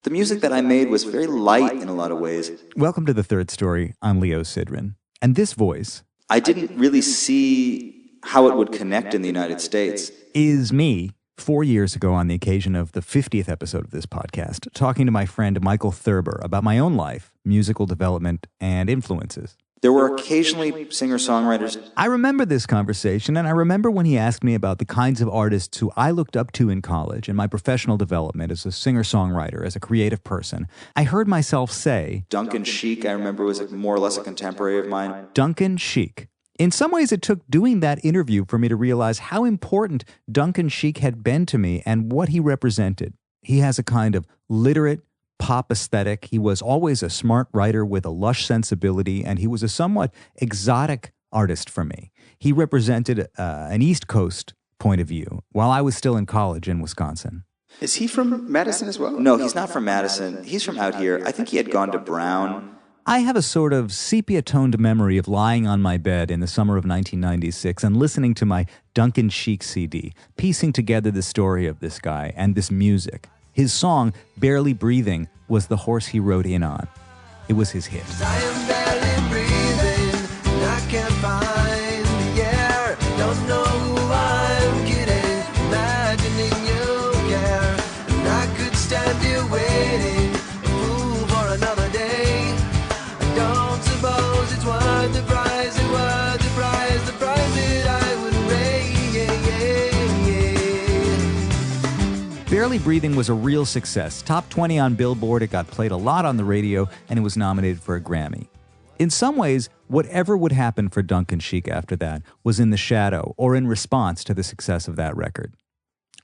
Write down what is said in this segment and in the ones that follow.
The music that I made was very light in a lot of ways. Welcome to The Third Story. I'm Leo Sidran. And this voice... I didn't really see how it would connect in the United States. ...is me, 4 years ago on the occasion of the 50th episode of this podcast, talking to my friend Michael Thurber about my own life, musical development, and influences. There were occasionally singer-songwriters. I remember this conversation, and I remember when he asked me about the kinds of artists who I looked up to in college and my professional development as a singer-songwriter, as a creative person. I heard myself say... Duncan Sheik, I remember, was more or less a contemporary of mine. Duncan Sheik. In some ways, it took doing that interview for me to realize how important Duncan Sheik had been to me and what he represented. He has a kind of literate, pop aesthetic. He was always a smart writer with a lush sensibility, and he was a somewhat exotic artist for me. He represented an East Coast point of view while I was still in college in Wisconsin. Is he from Madison as well? No, he's not from Madison. He's from out here. I think he had gone to Brown. I have a sort of sepia-toned memory of lying on my bed in the summer of 1996 and listening to my Duncan Sheik CD, piecing together the story of this guy and this music. His song, Barely Breathing, was the horse he rode in on. It was his hit. I am barely breathing, and I can't find the air. Don't know who I'm kidding, imagining you care. And I could stand here waiting, a fool for another day. I don't suppose it's worth the price, it's worth the price that I would pay. Barely Breathing was a real success. Top 20 on Billboard, it got played a lot on the radio, and it was nominated for a Grammy. In some ways, whatever would happen for Duncan Sheik after that was in the shadow or in response to the success of that record.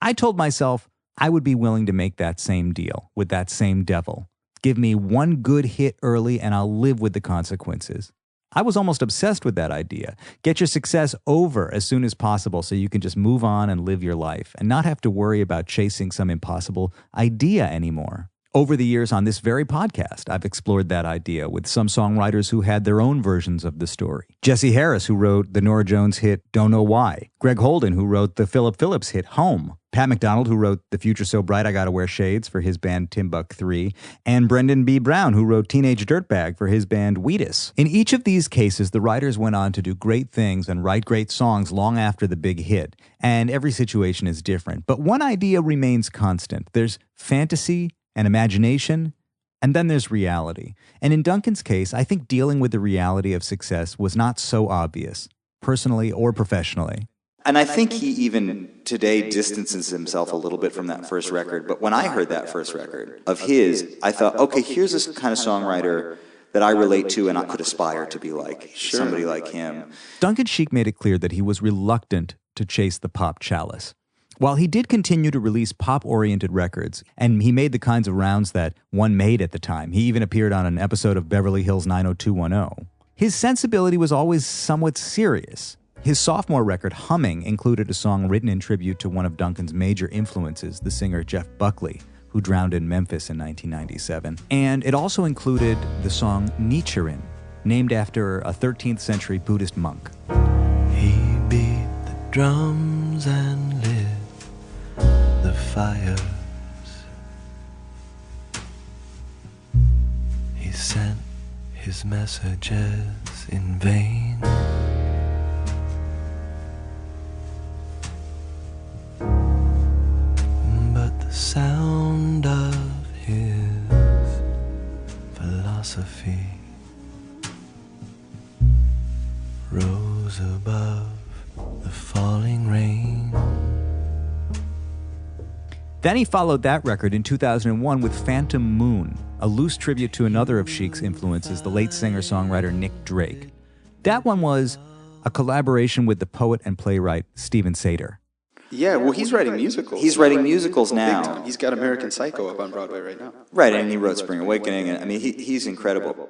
I told myself I would be willing to make that same deal with that same devil. Give me one good hit early and I'll live with the consequences. I was almost obsessed with that idea. Get your success over as soon as possible so you can just move on and live your life and not have to worry about chasing some impossible idea anymore. Over the years on this very podcast, I've explored that idea with some songwriters who had their own versions of the story. Jesse Harris, who wrote the Norah Jones hit Don't Know Why. Greg Holden, who wrote the Philip Phillips hit Home. Pat McDonald, who wrote The Future So Bright I Gotta Wear Shades for his band Timbuk 3. And Brendan B. Brown, who wrote Teenage Dirtbag for his band Wheatus. In each of these cases, the writers went on to do great things and write great songs long after the big hit. And every situation is different. But one idea remains constant. There's fantasy and imagination, and then there's reality. And in Duncan's case, I think dealing with the reality of success was not so obvious, personally or professionally. And I think he even today distances himself a little bit from that first record. But when I heard that first record of his, I thought, okay, here's this kind of songwriter that I relate to and I could aspire to be like somebody like him. Duncan Sheik made it clear that he was reluctant to chase the pop chalice. While he did continue to release pop-oriented records, and he made the kinds of rounds that one made at the time, he even appeared on an episode of Beverly Hills 90210, his sensibility was always somewhat serious. His sophomore record, Humming, included a song written in tribute to one of Duncan's major influences, the singer Jeff Buckley, who drowned in Memphis in 1997. And it also included the song Nichiren, named after a 13th century Buddhist monk. He beat the drums and lit the fires. He sent his messages in vain. But the sound of his philosophy rose above the falling rain. Then he followed that record in 2001 with Phantom Moon, a loose tribute to another of Sheik's influences, the late singer-songwriter Nick Drake. That one was a collaboration with the poet and playwright Stephen Sater. Yeah, well, he's writing musicals. He's writing musicals Big now. time. He's got American Psycho up on Broadway right now. Right, and he wrote Spring Awakening, and I mean, he's incredible.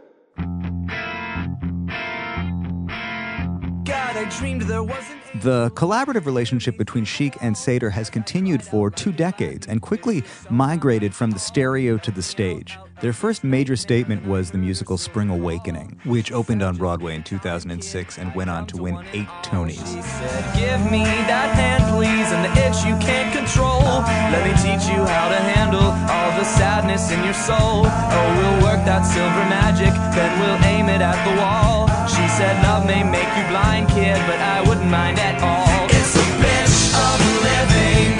God, I dreamed there wasn't The collaborative relationship between Sheik and Sater has continued for 2 decades and quickly migrated from the stereo to the stage. Their first major statement was the musical Spring Awakening, which opened on Broadway in 2006 and went on to win 8 Tonys. She said, give me that hand, please, and the itch you can't control. Let me teach you how to handle all the sadness in your soul. Oh, we'll work that silver magic, then we'll aim it at the wall. She said, love may make you blind, kid, but I wouldn't mind at all. It's the bitch of living.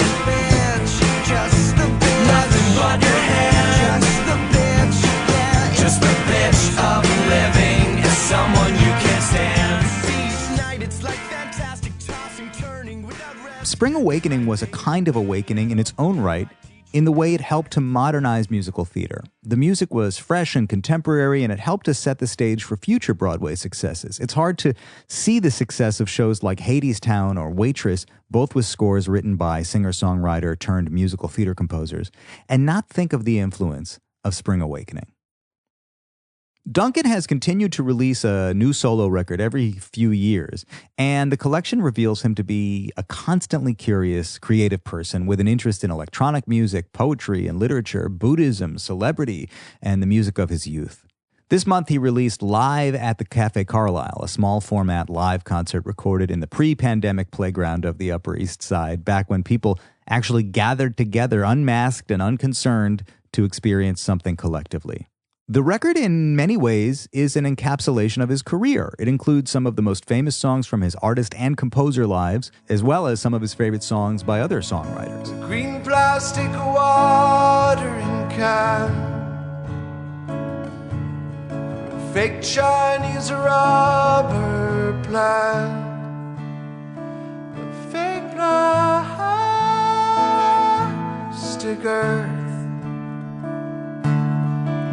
Just the bitch. Nothing but your hand. Just the bitch. Yeah, just the bitch of living is someone you can't stand. Each night it's like fantastic tossing, turning without rest. Spring Awakening was a kind of awakening in its own right, in the way it helped to modernize musical theater. The music was fresh and contemporary, and it helped to set the stage for future Broadway successes. It's hard to see the success of shows like Hadestown or Waitress, both with scores written by singer-songwriter turned musical theater composers, and not think of the influence of Spring Awakening. Duncan has continued to release a new solo record every few years, and the collection reveals him to be a constantly curious, creative person with an interest in electronic music, poetry and literature, Buddhism, celebrity, and the music of his youth. This month he released Live at the Cafe Carlyle, a small-format live concert recorded in the pre-pandemic playground of the Upper East Side, back when people actually gathered together, unmasked and unconcerned, to experience something collectively. The record, in many ways, is an encapsulation of his career. It includes some of the most famous songs from his artist and composer lives, as well as some of his favorite songs by other songwriters. Green plastic watering can, fake Chinese rubber plant, a fake plastic earth.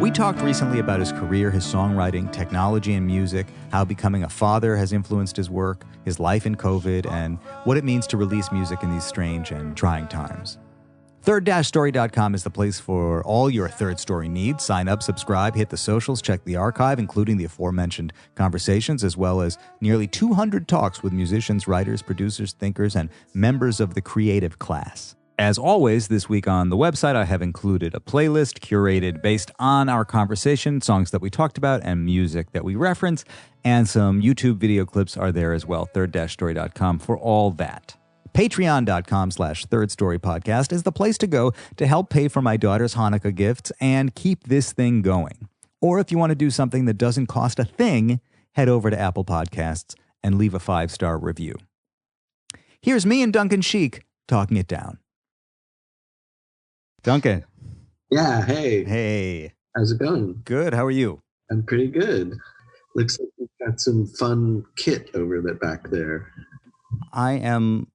We talked recently about his career, his songwriting, technology and music, how becoming a father has influenced his work, his life in COVID, and what it means to release music in these strange and trying times. Third-story.com is the place for all your Third Story needs. Sign up, subscribe, hit the socials, check the archive, including the aforementioned conversations, as well as nearly 200 talks with musicians, writers, producers, thinkers, and members of the creative class. As always, this week on the website, I have included a playlist curated based on our conversation, songs that we talked about, and music that we reference, and some YouTube video clips are there as well. Third-story.com for all that. Patreon.com/thirdstorypodcast is the place to go to help pay for my daughter's Hanukkah gifts and keep this thing going. Or if you want to do something that doesn't cost a thing, head over to Apple Podcasts and leave a 5-star review. Here's me and Duncan Sheik talking it down. Duncan. Yeah, hey. Hey. How's it going? Good. How are you? I'm pretty good. Looks like we've got some fun kit over the back there. I am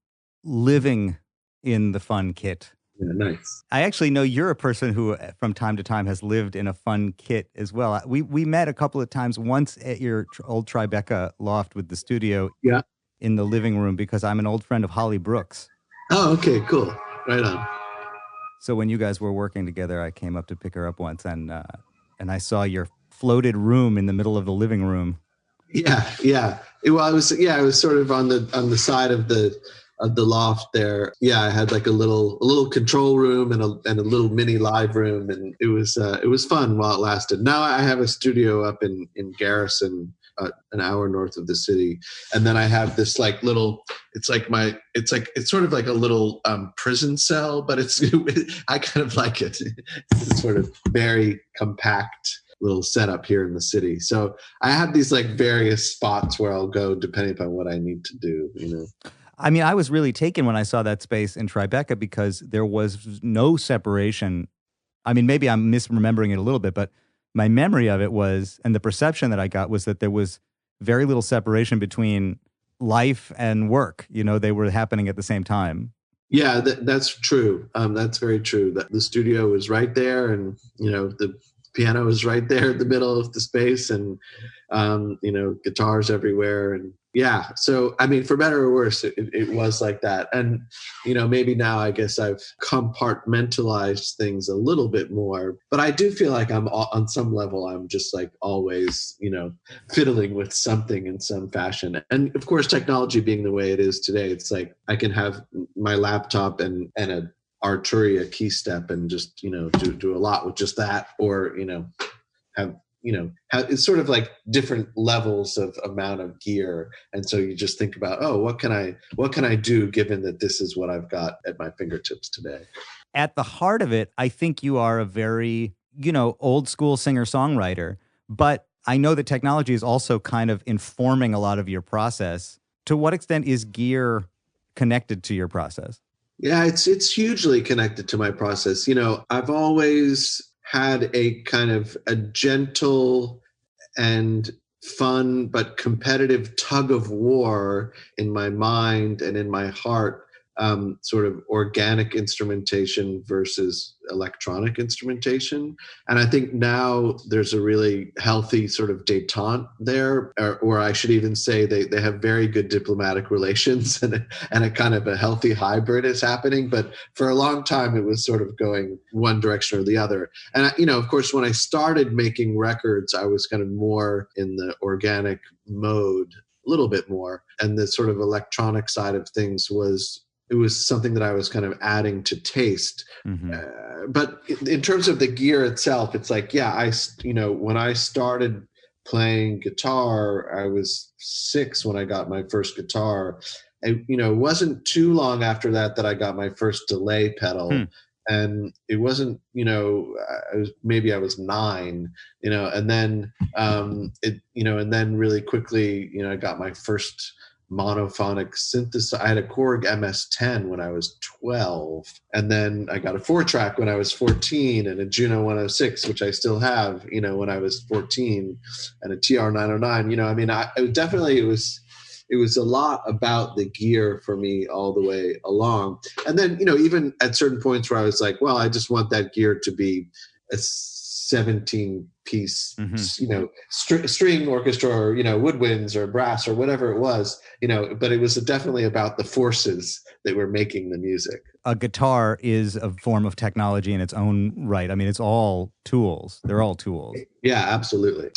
living in the fun kit. Yeah, nice. I actually know you're a person who from time to time has lived in a fun kit as well. We met a couple of times, once at your old Tribeca loft with the studio in the living room, because I'm an old friend of Holly Brooks. Oh, okay, cool. Right on. So when you guys were working together, I came up to pick her up once, and I saw your floated room in the middle of the living room. Yeah. Well, I was sort of on the side of the loft there. Yeah, I had like a little control room and a little mini live room, and it was fun while it lasted. Now I have a studio up in Garrison, an hour north of the city, and then I have this like little. It's sort of like a little prison cell, but I kind of like it. It's sort of very compact little setup here in the city. So I have these like various spots where I'll go depending upon what I need to do, you know. I mean, I was really taken when I saw that space in Tribeca because there was no separation. I mean, maybe I'm misremembering it a little bit, but my memory of it was, and the perception that I got was that there was very little separation between life and work. You know, they were happening at the same time. Yeah, that's true. That's very true. That the studio is right there, and you know the piano is right there in the middle of the space, and you know, guitars everywhere, and Yeah. So, I mean, for better or worse, it was like that. And, maybe now I guess I've compartmentalized things a little bit more, but I do feel like on some level, I'm just like always, fiddling with something in some fashion. And of course, technology being the way it is today, it's like I can have my laptop and a Arturia key step and just, do a lot with just that, or, have it's sort of like different levels of amount of gear. And so you just think about, oh, what can I do given that this is what I've got at my fingertips today? At the heart of it, I think you are a very, old school singer-songwriter, but I know that technology is also kind of informing a lot of your process. To what extent is gear connected to your process? Yeah, it's hugely connected to my process. I've always had a kind of a gentle and fun but competitive tug of war in my mind and in my heart, sort of organic instrumentation versus electronic instrumentation. And I think now there's a really healthy sort of détente there, or I should even say they have very good diplomatic relations, and a kind of a healthy hybrid is happening. But for a long time, it was sort of going one direction or the other. And, of course, when I started making records, I was kind of more in the organic mode, a little bit more. And the sort of electronic side of things was something that I was kind of adding to taste. Mm-hmm. But in terms of the gear itself, it's like, yeah, when I started playing guitar, I was 6 when I got my first guitar. And, it wasn't too long after that I got my first delay pedal. And it wasn't, maybe I was 9, and then, and then really quickly, I got my first monophonic synthesizer. I had a Korg MS-10 when I was 12, and then I got a 4-track when I was 14, and a Juno 106, which I still have, when I was 14, and a TR-909. It was a lot about the gear for me all the way along. And then, even at certain points where I was like, well, I just want that gear to be a 17-piece, string orchestra, or, woodwinds or brass or whatever it was, but it was definitely about the forces that were making the music. A guitar is a form of technology in its own right. I mean, it's all tools. They're all tools. Yeah, absolutely.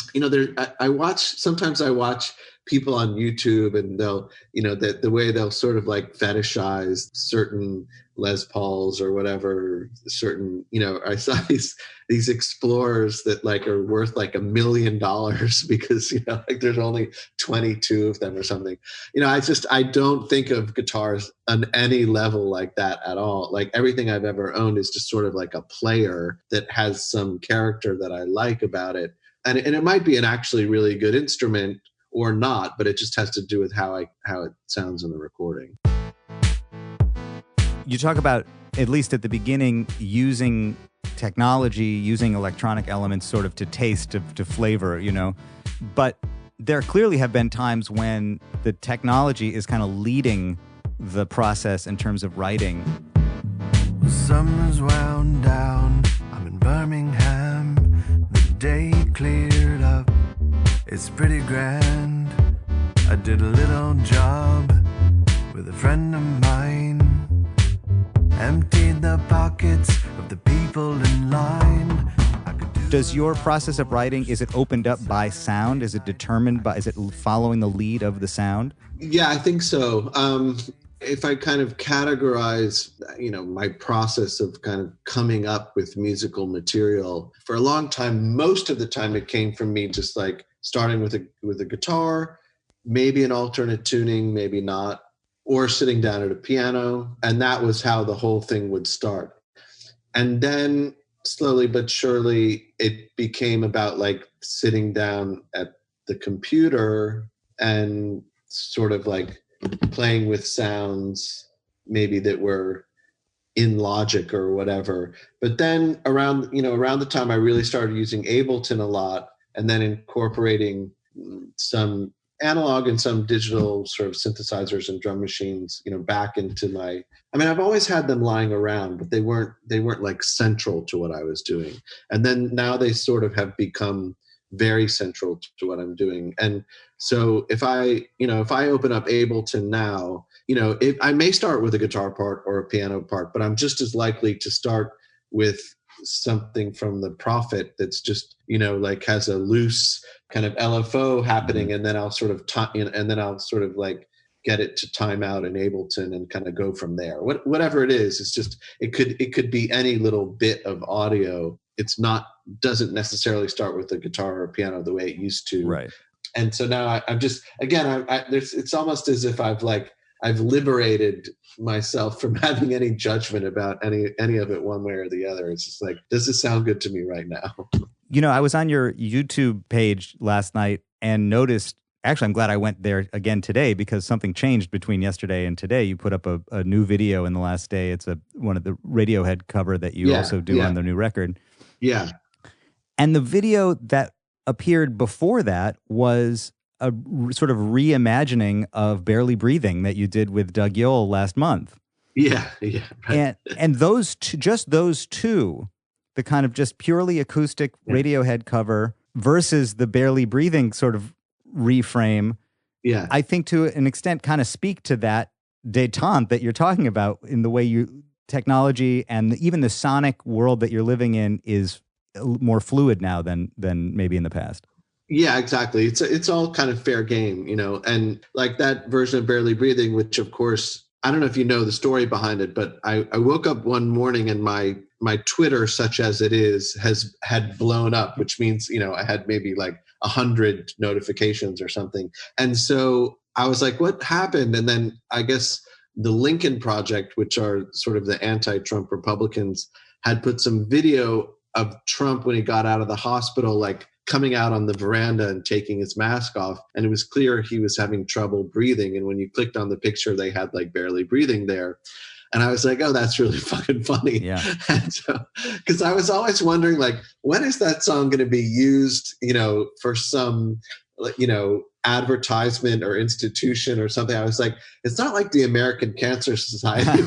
Sometimes I watch people on YouTube, and they'll, the way they'll sort of like fetishize certain Les Pauls or whatever, certain, I saw these Explorers that like are worth like $1 million because, like there's only 22 of them or something. I don't think of guitars on any level like that at all. Like everything I've ever owned is just sort of like a player that has some character that I like about it. And it might be an actually really good instrument or not, but it just has to do with how it sounds in the recording. You talk about, at least at the beginning, using technology, using electronic elements sort of to taste, to flavor, but there clearly have been times when the technology is kind of leading the process in terms of writing. Summer's wound down, I'm in Birmingham, the day cleared up, it's pretty grand. I did a little job with a friend of mine, emptied the pockets of the people in line. Does your process of writing, is it opened up by sound? Is it determined by, is it following the lead of the sound? Yeah, I think so. If I kind of categorize, my process of kind of coming up with musical material, for a long time, most of the time it came from me just like starting with a guitar, maybe an alternate tuning, maybe not, or sitting down at a piano. And that was how the whole thing would start. And then slowly but surely, it became about like sitting down at the computer and sort of like playing with sounds maybe that were in Logic or whatever. But then around the time I really started using Ableton a lot, and then incorporating some analog and some digital sort of synthesizers and drum machines, back into I've always had them lying around, but they weren't like central to what I was doing. And then now they sort of have become very central to what I'm doing. And so if I open up Ableton now, I may start with a guitar part or a piano part, but I'm just as likely to start with something from the Prophet that's just, like has a loose kind of LFO happening. And then I'll sort of like get it to time out in Ableton and kind of go from there. Whatever it is, it's just, it could be any little bit of audio. Doesn't necessarily start with a guitar or a piano the way it used to. Right. And so now I'm just, again, it's almost as if I've liberated myself from having any judgment about any of it one way or the other. It's just like, does this sound good to me right now? I was on your YouTube page last night and noticed, actually, I'm glad I went there again today because something changed between yesterday and today. You put up a new video in the last day. It's one of the Radiohead cover that you also do on the new record. Yeah. And the video that appeared before that was a sort of reimagining of Barely Breathing that you did with Doug Yole last month. Yeah. Right. And those two, the kind of just purely acoustic Radiohead cover versus the Barely Breathing sort of reframe, I think to an extent kind of speak to that détente that you're talking about in the way technology and even the sonic world that you're living in is more fluid now than maybe in the past. Yeah, exactly. It's all kind of fair game, and like that version of Barely Breathing, which of course, I don't know if you know the story behind it, but I woke up one morning and my Twitter, such as it is, had blown up, which means, I had maybe like 100 notifications or something. And so I was like, what happened? And then I guess the Lincoln Project, which are sort of the anti-Trump Republicans, had put some video of Trump when he got out of the hospital, like coming out on the veranda and taking his mask off. And it was clear he was having trouble breathing. And when you clicked on the picture, they had like Barely Breathing there. And I was like, oh, that's really fucking funny. Yeah. And so, because I was always wondering, like, when is that song going to be used, for some, advertisement or institution or something? I was like, it's not like the American Cancer Society.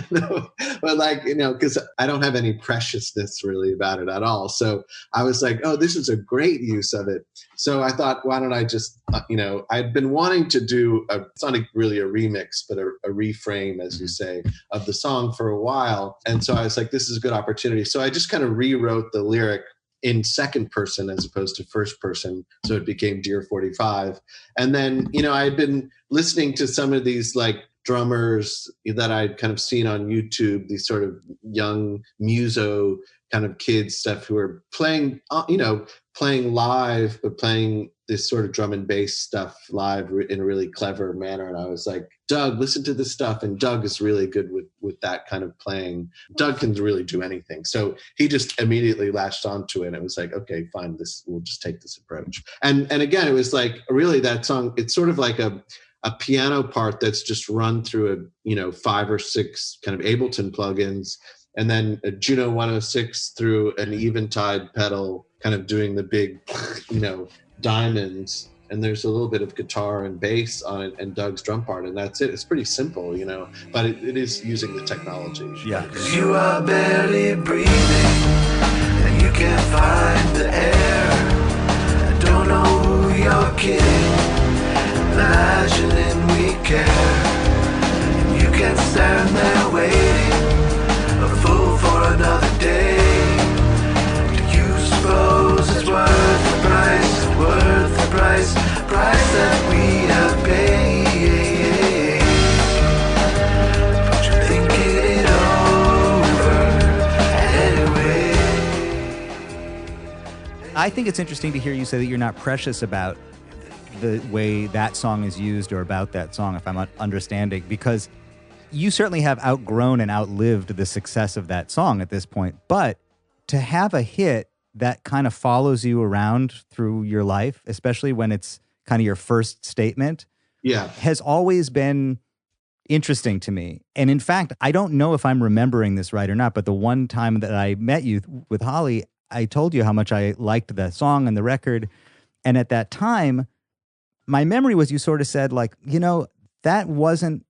No, but because I don't have any preciousness really about it at all. So I was like, oh, this is a great use of it. So I thought, why don't I just, I'd been wanting to do it's not really a remix, but a reframe, as you say, of the song for a while. And so I was like, this is a good opportunity. So I just kind of rewrote the lyric in second person as opposed to first person. So it became Dear 45. And then, I had been listening to some of these like drummers that I'd kind of seen on YouTube, these sort of young muso kind of kids stuff who are playing, playing live, but playing this sort of drum and bass stuff live in a really clever manner. And I was like, Doug, listen to this stuff. And Doug is really good with that kind of playing. Doug can really do anything. So he just immediately latched onto it. And it was like, okay, fine, we'll just take this approach. And again, it was like, really that song, it's sort of like a piano part that's just run through 5 or 6 kind of Ableton plugins, and then a Juno 106 through an Eventide pedal, kind of doing the big, diamonds. And there's a little bit of guitar and bass on it and Doug's drum part, and that's it. It's pretty simple, but it is using the technology. Yeah. You are barely breathing, and you can't find the air. I don't know who you're kidding. Imagining we care, and you can stand there waiting, a fool for another day. Do you suppose it's worth the price that we have paid? But you're thinking it over anyway. I think it's interesting to hear you say that you're not precious about the way that song is used or about that song, if I'm understanding, because you certainly have outgrown and outlived the success of that song at this point. But to have a hit that kind of follows you around through your life, especially when it's kind of your first statement, has always been interesting to me. And in fact, I don't know if I'm remembering this right or not, but the one time that I met you with Holly, I told you how much I liked the song and the record. And at that time, my memory was you sort of said, like, that wasn't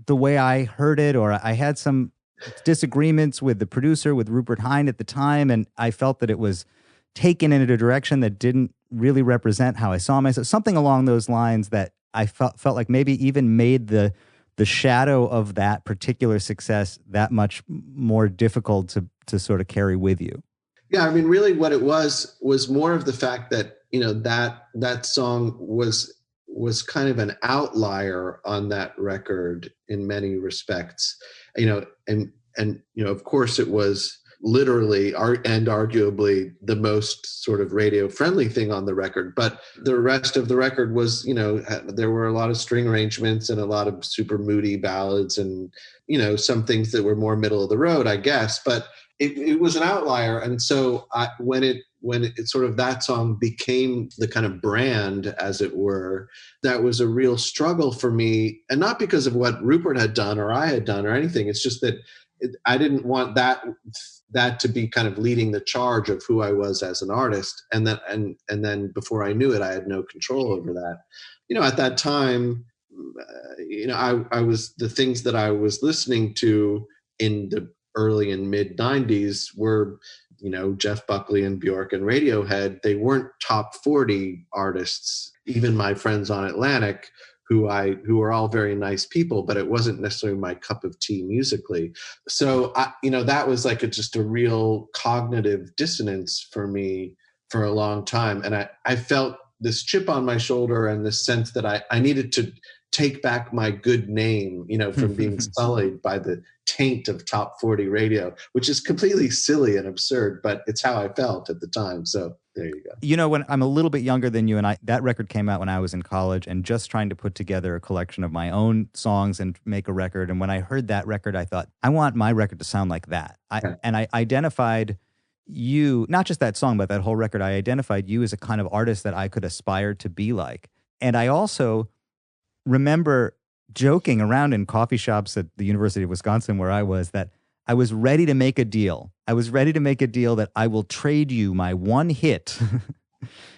the way I heard it, or I had some disagreements with the producer, with Rupert Hine at the time, and I felt that it was taken in a direction that didn't really represent how I saw myself. Something along those lines that I felt like maybe even made the shadow of that particular success that much more difficult to sort of carry with you. Yeah, I mean, really what it was more of the fact that, that song was kind of an outlier on that record in many respects, and of course it was literally and arguably the most sort of radio friendly thing on the record, but the rest of the record was, there were a lot of string arrangements and a lot of super moody ballads and, some things that were more middle of the road, I guess, but it was an outlier. And so when it sort of that song became the kind of brand, as it were, that was a real struggle for me. And not because of what Rupert had done or I had done or anything. It's just that I didn't want that to be kind of leading the charge of who I was as an artist. And then before I knew it, I had no control over that. At that time, I was, the things that I was listening to in the early and mid 90s were, Jeff Buckley and Bjork and Radiohead. They weren't top 40 artists. Even my friends on Atlantic, who are all very nice people, but it wasn't necessarily my cup of tea musically. So, that was like just a real cognitive dissonance for me for a long time. And I felt this chip on my shoulder and this sense that I needed to take back my good name, from being sullied by the taint of top 40 radio, which is completely silly and absurd, but it's how I felt at the time. So there you go. When I'm a little bit younger than you, and that record came out when I was in college and just trying to put together a collection of my own songs and make a record. And when I heard that record, I thought, I want my record to sound like that. And I identified you, not just that song, but that whole record, I identified you as a kind of artist that I could aspire to be like. And I also remember joking around in coffee shops at the University of Wisconsin where I was, that I was ready to make a deal. I was ready to make a deal that I will trade you my one hit.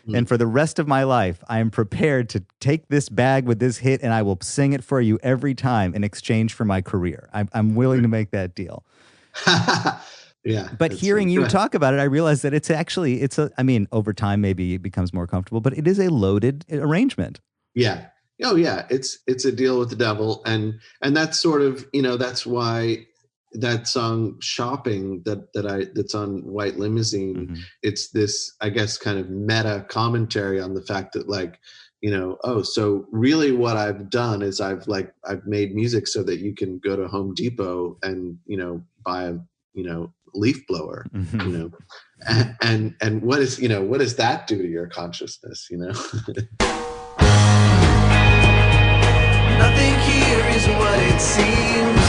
And for the rest of my life, I am prepared to take this bag with this hit and I will sing it for you every time in exchange for my career. I'm willing to make that deal. Yeah. But hearing you talk about it, I realized that over time, maybe it becomes more comfortable, but it is a loaded arrangement. Yeah. Oh yeah. It's a deal with the devil. And that's sort of, that's why that song Shopping that's on White Limousine, it's this, I guess, kind of meta commentary on the fact that so really what I've done is I've made music so that you can go to Home Depot and, buy a, leaf blower, and what does that do to your consciousness, Nothing here is what it seems.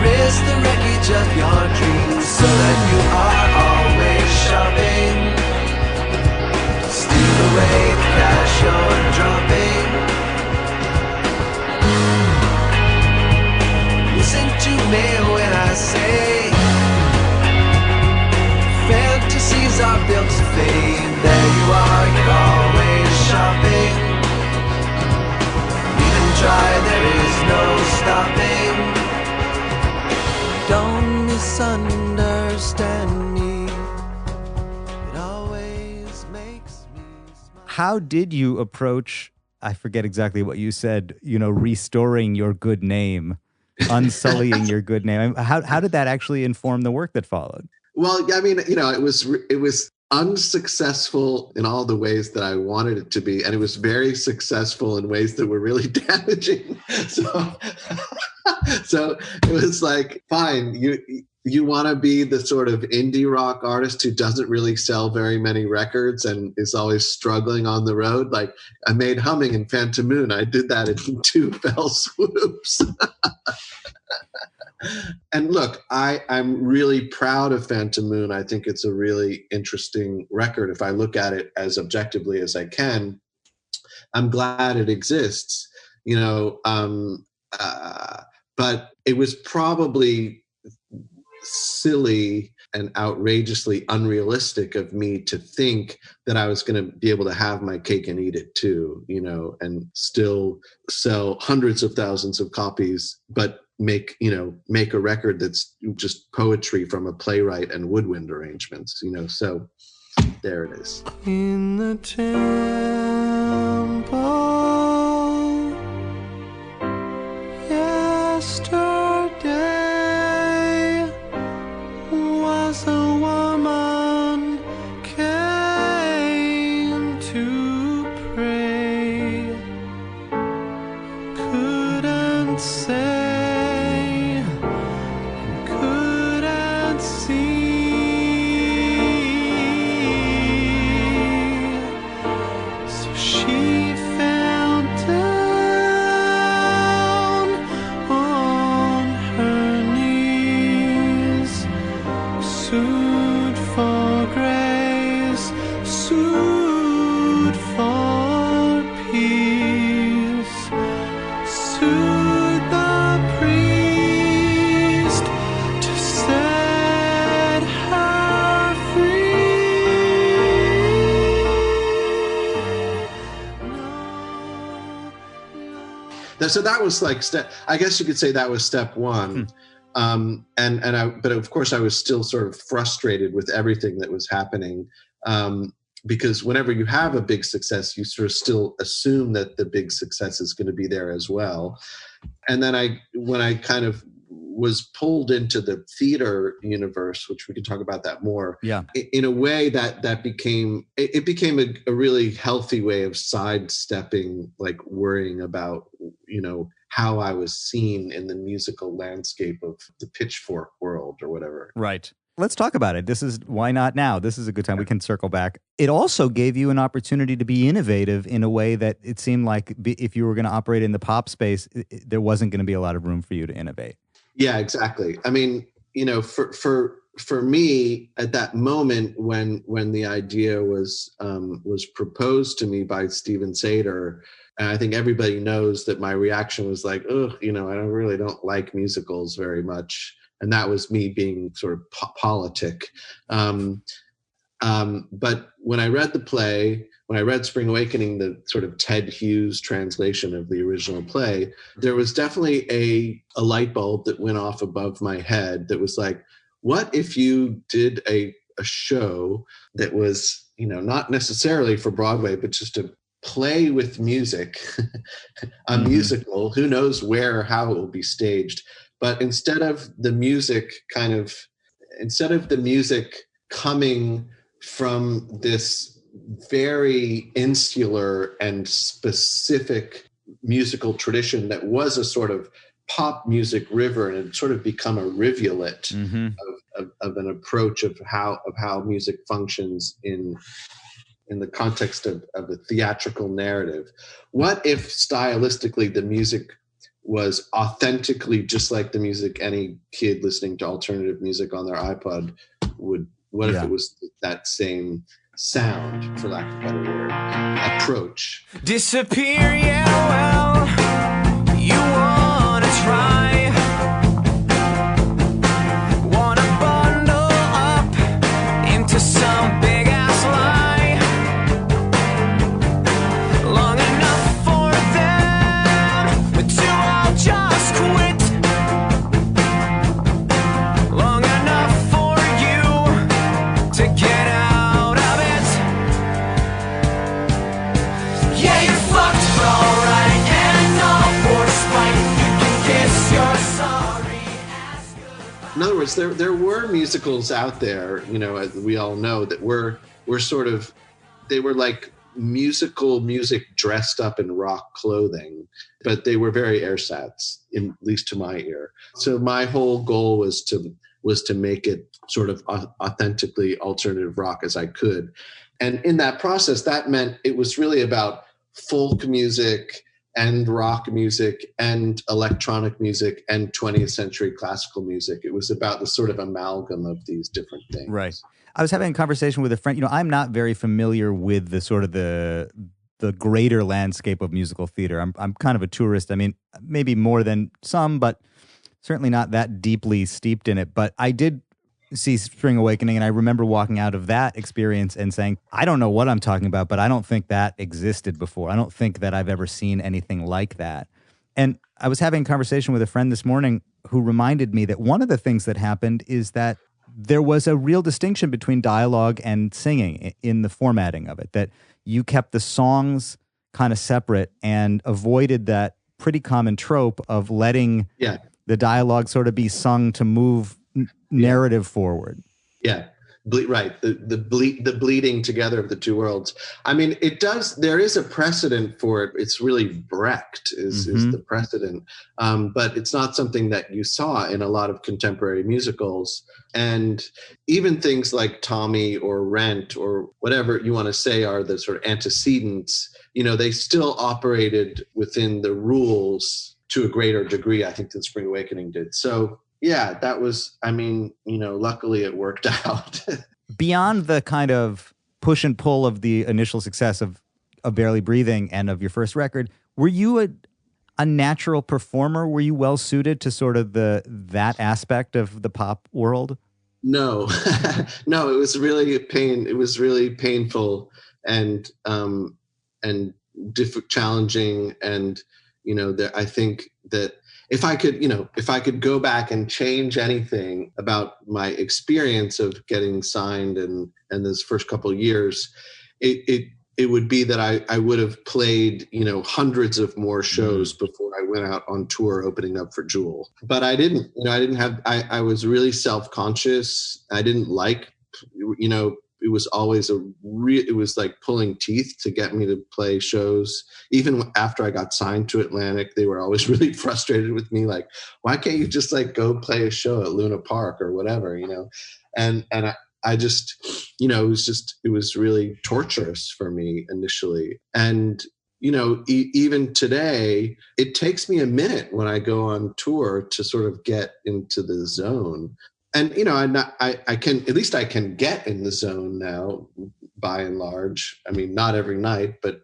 Risk the wreckage of your dreams so that you are always shopping. Steal away the cash you're dropping. Listen to me when I say fantasies are built to fade. There you are, you're always shopping. There is no stopping. Don't misunderstand me. It always makes me smile. How did you approach, I forget exactly what you said, restoring your good name, unsullying your good name? How did that actually inform the work that followed? Well, I mean, it was unsuccessful in all the ways that I wanted it to be, and it was very successful in ways that were really damaging. So it was like, fine, you want to be the sort of indie rock artist who doesn't really sell very many records and is always struggling on the road. Like I made Humming and Phantom Moon. I did that in 2 fell swoops. And look, I'm really proud of Phantom Moon. I think it's a really interesting record. If I look at it as objectively as I can, I'm glad it exists, but it was probably silly and outrageously unrealistic of me to think that I was going to be able to have my cake and eat it too, and still sell hundreds of thousands of copies, but make a record that's just poetry from a playwright and woodwind arrangements, so there it is. In the temple yesterday was a woman came to pray, couldn't say, couldn't see. She fell down on her knees, sued for grace, sued for peace, sued the priest to set her free. So that was like I guess you could say that was step one. But of course I was still sort of frustrated with everything that was happening, because whenever you have a big success, you sort of still assume that the big success is going to be there as well. And then when I kind of was pulled into the theater universe, which we can talk about that more. Yeah. In a way that became a really healthy way of sidestepping, like worrying about, how I was seen in the musical landscape of the pitchfork world or whatever. Right. Let's talk about it. This is why not now? This is a good time. We can circle back. It also gave you an opportunity to be innovative in a way that it seemed like if you were going to operate in the pop space, there wasn't going to be a lot of room for you to innovate. Yeah, exactly. I mean, for me at that moment when the idea was proposed to me by Steven Sater, and I think everybody knows that my reaction was like, I don't like musicals very much. And that was me being sort of politic. But when I read the play, when I read Spring Awakening, the sort of Ted Hughes translation of the original play, there was definitely a light bulb that went off above my head that was like, what if you did a show that was, not necessarily for Broadway, but just a play with music, a musical, who knows where or how it will be staged. But instead of the music coming from this very insular and specific musical tradition that was a sort of pop music river, and it sort of become a rivulet of an approach of how music functions in the context of a theatrical narrative. What if stylistically the music was authentically just like the music any kid listening to alternative music on their iPod would? What if it was that same sound, for lack of a better word, approach? Disappear, yeah, well, you wanna try. Wanna bundle up into some big ass lie. Long enough for them to all just quit. Long enough for you to get out of it. Yeah, you're fucked alright, and all for spite. You can kiss your sorry ass goodbye. In other words, there were musicals out there, as we all know, that were sort of, they were like musical music dressed up in rock clothing, but they were very ersatz, at least to my ear. So my whole goal was to make it sort of authentically alternative rock as I could. And in that process, that meant it was really about folk music and rock music and electronic music and 20th century classical music. It was about the sort of amalgam of these different things. Right. I was having a conversation with a friend. I'm not very familiar with the sort of the greater landscape of musical theater. I'm kind of a tourist. I mean, maybe more than some, but certainly not that deeply steeped in it. But I did see Spring Awakening, and I remember walking out of that experience and saying, I don't know what I'm talking about, but I don't think that existed before. I don't think that I've ever seen anything like that. And I was having a conversation with a friend this morning who reminded me that one of the things that happened is that there was a real distinction between dialogue and singing in the formatting of it, that you kept the songs kind of separate and avoided that pretty common trope of letting the dialogue sort of be sung to move narrative forward. Yeah. Right. The bleeding together of the two worlds. I mean, there is a precedent for it. It's really Brecht is the precedent. But it's not something that you saw in a lot of contemporary musicals. And even things like Tommy or Rent or whatever you want to say are the sort of antecedents, they still operated within the rules to a greater degree, I think, than Spring Awakening did. So yeah, that was, luckily it worked out. Beyond the kind of push and pull of the initial success of Barely Breathing and of your first record, were you a natural performer? Were you well suited to sort of that aspect of the pop world? No, no, it was really painful and challenging. And, I think that if I could go back and change anything about my experience of getting signed and those first couple of years, it would be that I would have played, hundreds of more shows before I went out on tour opening up for Jewel. But I didn't, I was really self-conscious. I didn't like, it was always it was like pulling teeth to get me to play shows. Even after I got signed to Atlantic, they were always really frustrated with me. Like, why can't you just go play a show at Luna Park or whatever, And I just, it was really torturous for me initially. And, even today, it takes me a minute when I go on tour to sort of get into the zone. And, I can get in the zone now, by and large. I mean, not every night, but,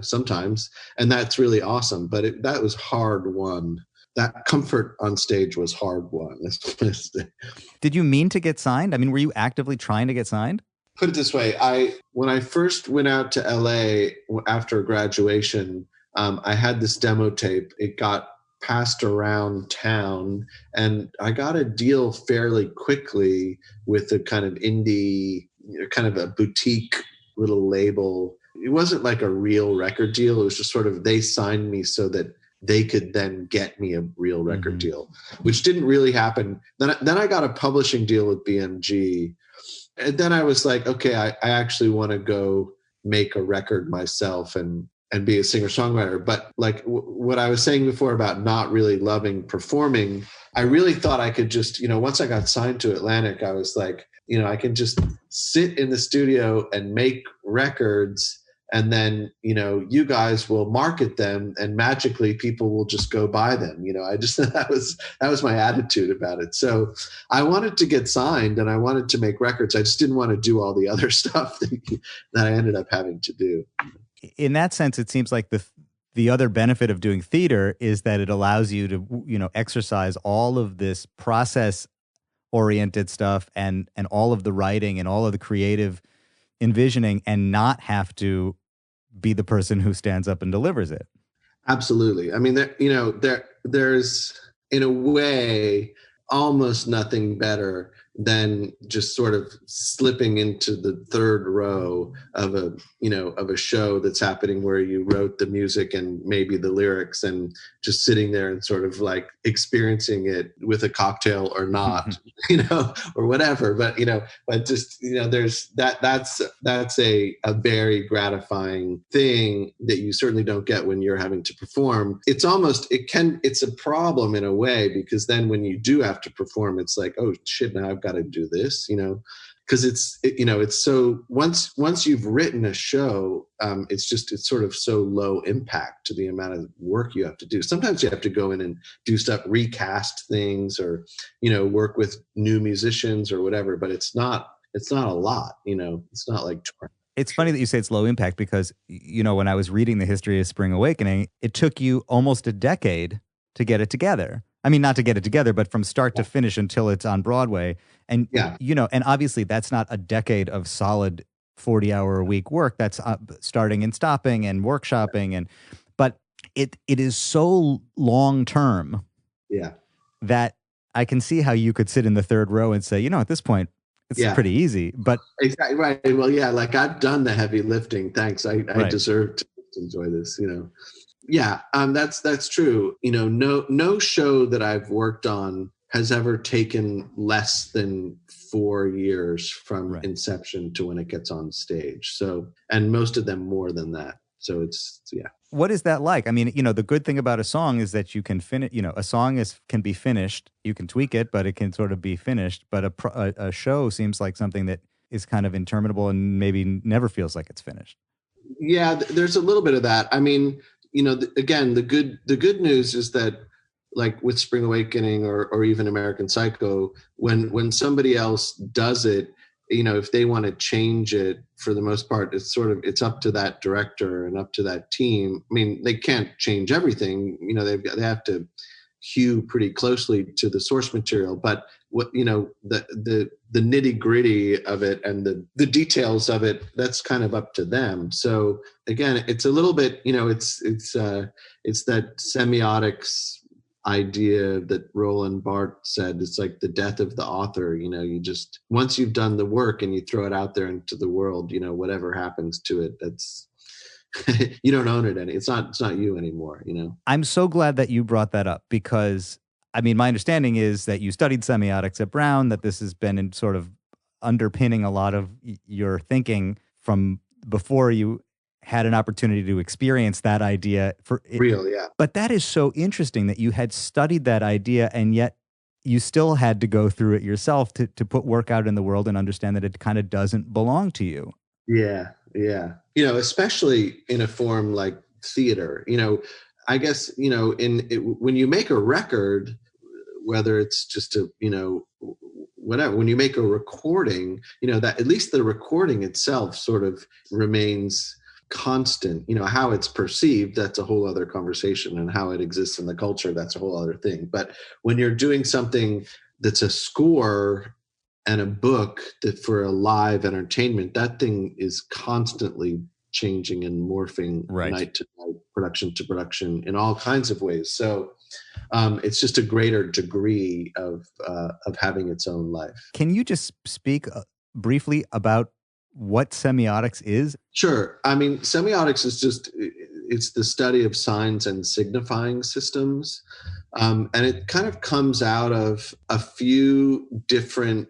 sometimes. And that's really awesome. But that was hard won. That comfort on stage was hard won. Did you mean to get signed? I mean, were you actively trying to get signed? Put it this way. When I first went out to LA after graduation, I had this demo tape. It got passed around town and I got a deal fairly quickly with a kind of indie, kind of a boutique little label. It wasn't like a real record deal. It was just sort of, they signed me so that they could then get me a real record deal, which didn't really happen. Then I got a publishing deal with BMG. And then I was like, okay, I actually want to go make a record myself and be a singer-songwriter. But like what I was saying before about not really loving performing, I really thought I could just, once I got signed to Atlantic, I was like, I can just sit in the studio and make records and then, you guys will market them and magically people will just go buy them. that was my attitude about it. So I wanted to get signed and I wanted to make records. I just didn't want to do all the other stuff that I ended up having to do. In that sense, it seems like the other benefit of doing theater is that it allows you to, exercise all of this process-oriented stuff and all of the writing and all of the creative envisioning and not have to be the person who stands up and delivers it. Absolutely. I mean, there's in a way almost nothing better than just sort of slipping into the third row of a show that's happening where you wrote the music and maybe the lyrics and just sitting there and sort of like experiencing it with a cocktail or not, or whatever. But, there's that's a very gratifying thing that you certainly don't get when you're having to perform. It's a problem in a way, because then when you do have to perform, it's like, oh shit, now I've got to do this, because it's so once you've written a show, it's sort of so low impact to the amount of work you have to do. Sometimes you have to go in and do stuff, recast things, or work with new musicians or whatever. But it's not a lot. It's not like touring. It's funny that you say it's low impact because when I was reading the history of Spring Awakening, it took you almost a decade to get it together. I mean, not to get it together, but from start to finish until it's on Broadway. And, and obviously that's not a decade of solid 40-hour-a-week work. That's starting and stopping and workshopping. But it is so long term Yeah. that I can see how you could sit in the third row and say, you know, at this point, it's pretty easy. But exactly right. Well, yeah, like I've done the heavy lifting. Thanks. I deserve to enjoy this, you know. Yeah, that's true. You know, no show that I've worked on has ever taken less than 4 years from inception to when it gets on stage. So, and most of them more than that. So it's What is that like? I mean, you know, the good thing about a song is that you can finish. You know, a song can be finished. You can tweak it, but it can sort of be finished. But a show seems like something that is kind of interminable and maybe never feels like it's finished. Yeah, there's a little bit of that. I mean, you know, again, the good news is that, like with Spring Awakening or even American Psycho, when somebody else does it, you know, if they want to change it, for the most part, it's up to that director and up to that team. I mean, they can't change everything. You know, they have to hew pretty closely to the source material, but what, you know, the nitty gritty of it and the details of it, that's kind of up to them. So again, it's a little bit, you know, it's that semiotics idea that Roland Barthes said. It's like the death of the author. You know, you just, once you've done the work and you throw it out there into the world, you know, whatever happens to it, that's you don't own it it's not you anymore, you know. I'm so glad that you brought that up, because I mean, my understanding is that you studied semiotics at Brown, that this has been in sort of underpinning a lot of your thinking from before you had an opportunity to experience that idea for real. Yeah. But that is so interesting that you had studied that idea and yet you still had to go through it yourself to put work out in the world and understand that it kind of doesn't belong to you. Yeah. Yeah. You know, especially in a form like theater, you know, I guess, you know, when you make a record, whether it's just a, you know, whatever, when you make a recording, you know, that at least the recording itself sort of remains constant. You know, how it's perceived, that's a whole other conversation, and how it exists in the culture, that's a whole other thing. But when you're doing something that's a score and a book that for a live entertainment, that thing is constantly changing and morphing night to night, production to production, in all kinds of ways. So it's just a greater degree of having its own life. Can you just speak briefly about what semiotics is? Sure. I mean, semiotics is it's the study of signs and signifying systems. And it kind of comes out of a few different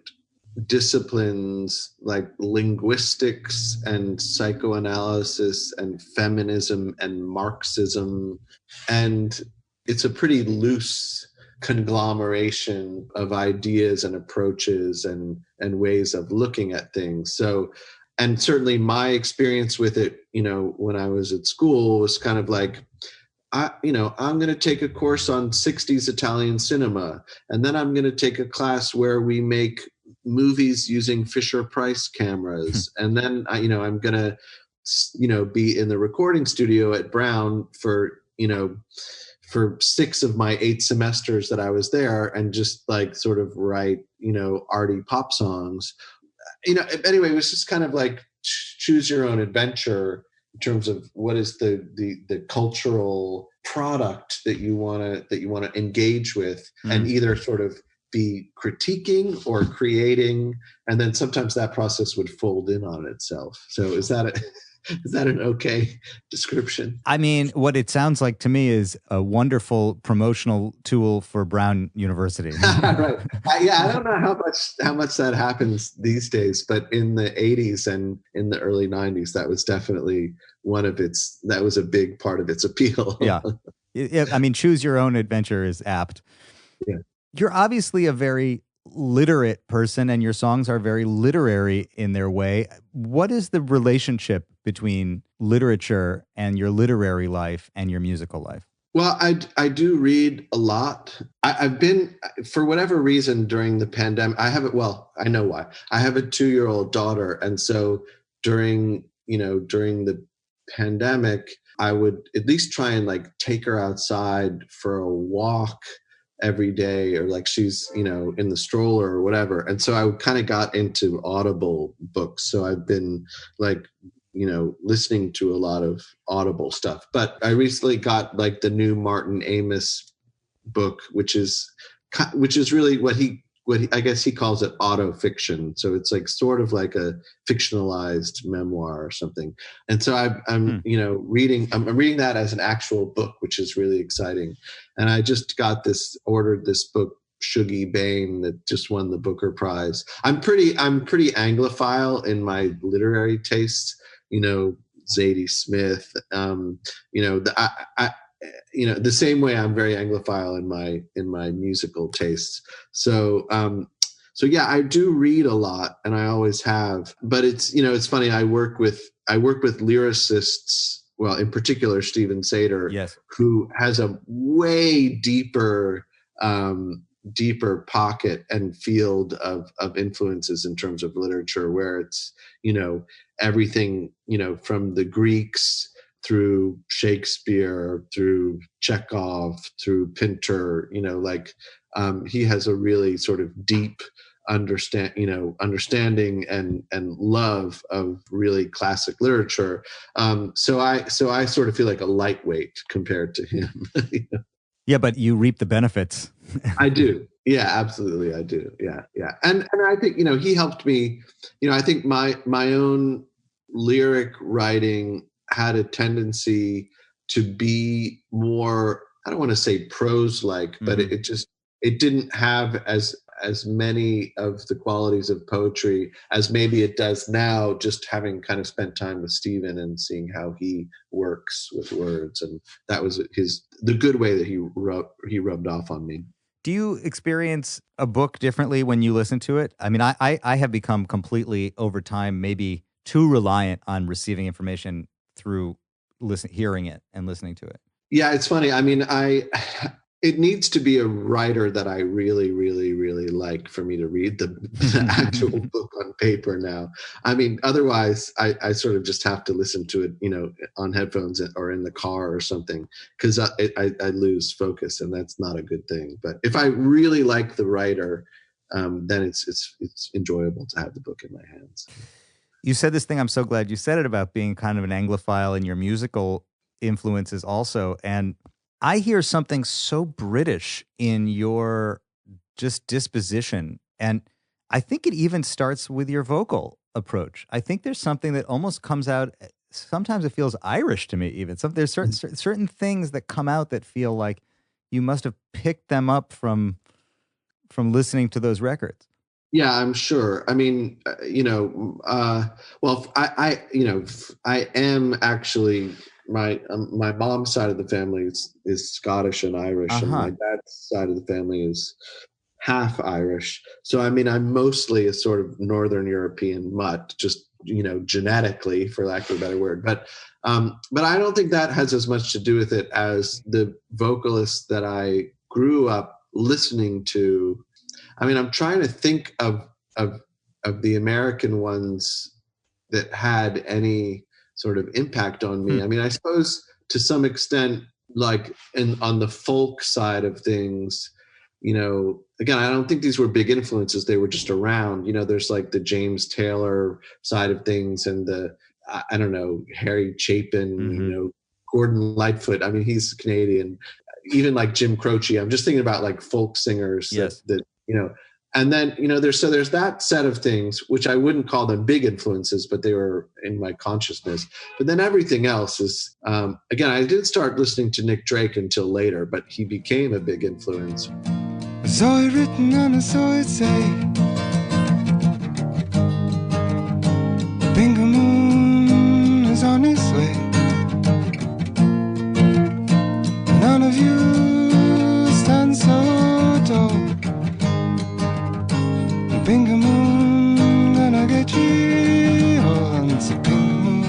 disciplines like linguistics and psychoanalysis and feminism and Marxism. And it's a pretty loose conglomeration of ideas and approaches and ways of looking at things. So, and certainly my experience with it, you know, when I was at school was kind of like, I'm going to take a course on 60s Italian cinema, and then I'm going to take a class where we make movies using Fisher-Price cameras. And then, I'm going to, be in the recording studio at Brown for 6 of my 8 semesters that I was there, and just like sort of write, arty pop songs. Anyway, it was just kind of like choose your own adventure in terms of what is the cultural product that you want to engage with, and either sort of be critiquing or creating, and then sometimes that process would fold in on itself. So is that an okay description? I mean, what it sounds like to me is a wonderful promotional tool for Brown University. Right. I don't know how much that happens these days, but in the 80s and in the early 90s, that was definitely that was a big part of its appeal. Yeah. I mean, choose your own adventure is apt. Yeah. You're obviously a very literate person, and your songs are very literary in their way. What is the relationship between literature and your literary life and your musical life? Well, I do read a lot. I've been, for whatever reason, during the pandemic, I know why. I have a 2-year-old daughter. And so during the pandemic, I would at least try and like take her outside for a walk every day, or like she's, in the stroller or whatever. And so I kind of got into Audible books. So I've been like listening to a lot of Audible stuff. But I recently got like the new Martin Amis book, which is really what he I guess he calls it auto fiction. So it's like sort of like a fictionalized memoir or something. And so I'm reading that as an actual book, which is really exciting. And I just ordered this book, Shuggie Bain, that just won the Booker Prize. I'm pretty Anglophile in my literary tastes. Zadie Smith. The same way I'm very Anglophile in my musical tastes. So yeah, I do read a lot, and I always have. But it's funny. I work with lyricists. Well, in particular, Stephen Sater, yes, who has a way deeper pocket and field of influences in terms of literature, where it's everything from the Greeks through Shakespeare, through Chekhov, through Pinter. He has a really sort of deep understanding and love of really classic literature. So I sort of feel like a lightweight compared to him. Yeah, but you reap the benefits. I do. Yeah, absolutely. I do. Yeah. And I think, he helped me, I think my own lyric writing had a tendency to be more, I don't want to say prose-like, but it didn't have as many of the qualities of poetry as maybe it does now, just having kind of spent time with Stephen and seeing how he works with words. And that was the good way that he rubbed off on me. Do you experience a book differently when you listen to it? I mean, I have become completely, over time, maybe too reliant on receiving information through hearing it and listening to it. Yeah, it's funny. I mean, it needs to be a writer that I really, really, really like for me to read the actual book on paper now. I mean, otherwise, I sort of just have to listen to it, on headphones or in the car or something, because I lose focus, and that's not a good thing. But if I really like the writer, then it's enjoyable to have the book in my hands. You said this thing, I'm so glad you said it, about being kind of an Anglophile in your musical influences also. And I hear something so British in your just disposition. And I think it even starts with your vocal approach. I think there's something that almost comes out, sometimes it feels Irish to me even. There's certain things that come out that feel like you must have picked them up from listening to those records. Yeah, I'm sure. I mean, I am actually, my mom's side of the family is Scottish and Irish, and my dad's side of the family is half Irish. So, I mean, I'm mostly a sort of Northern European mutt, just, genetically, for lack of a better word. But I don't think that has as much to do with it as the vocalists that I grew up listening to. I mean, I'm trying to think of the American ones that had any sort of impact on me. I mean, I suppose to some extent, like on the folk side of things, again, I don't think these were big influences. They were just around. There's like the James Taylor side of things, and the Harry Chapin, Gordon Lightfoot. I mean, he's Canadian. Even like Jim Croce. I'm just thinking about like folk singers that and then, there's that set of things, which I wouldn't call them big influences, but they were in my consciousness. But then everything else is, again, I didn't start listening to Nick Drake until later, but he became a big influence. I saw it written and I saw it say, Bingo Moon is on its way. None of you stand so tall. Bingo Moon, gonna get you on the Bingo Moon.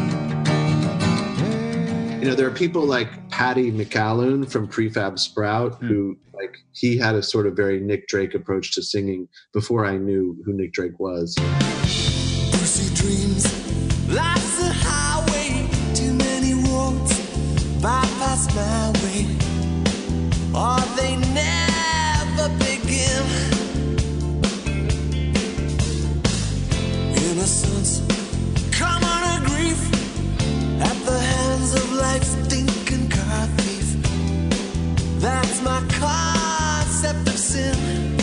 Yeah. There are people like Paddy McAlloon from Prefab Sprout, who, like, he had a sort of very Nick Drake approach to singing before I knew who Nick Drake was. Juicy dreams, life's a highway, too many roads, bypass my way, or they never begin. Innocence, common grief, concept of sin.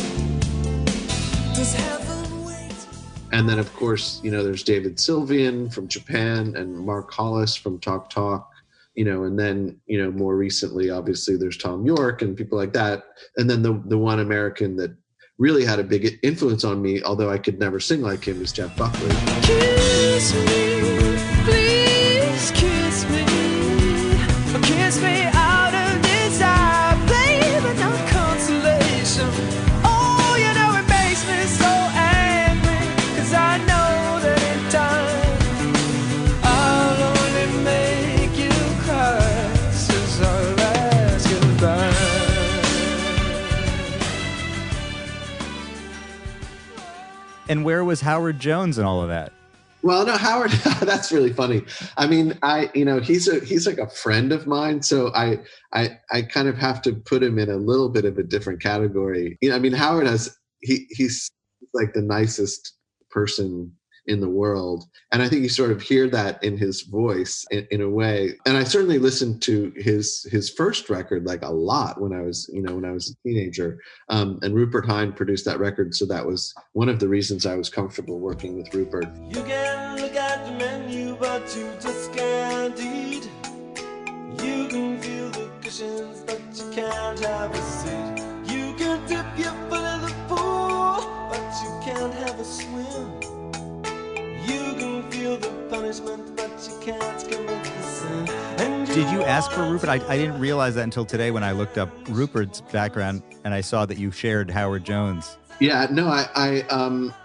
Does heaven wait? And then, of course, there's David Sylvian from Japan and Mark Hollis from Talk Talk, and then, more recently, obviously, there's Tom York and people like that. And then the one American that really had a big influence on me, although I could never sing like him, is Jeff Buckley. Kiss me, please kiss me. Kiss me out of desire, baby, not consolation. Oh, it makes me so angry, 'cause I know that in time I'll only make you cry since our last goodbye. And where was Howard Jones and all of that? Well, no, Howard, that's really funny. I mean, he's like a friend of mine, so I kind of have to put him in a little bit of a different category. I mean, Howard he's like the nicest person in the world, and I think you sort of hear that in his voice in a way. And I certainly listened to his first record like a lot when I was a teenager. And Rupert Hine produced that record, so that was one of the reasons I was comfortable working with Rupert. You can look at the menu, but you just can't eat. You can feel the cushions, but you can't have a seat. You can dip your foot in the pool, but you can't have a swim. You can feel the punishment, but you can't commit the sin. And Did you ask for Rupert? I didn't realize that until today when I looked up Rupert's background and I saw that you shared Howard Jones. Yeah, no, I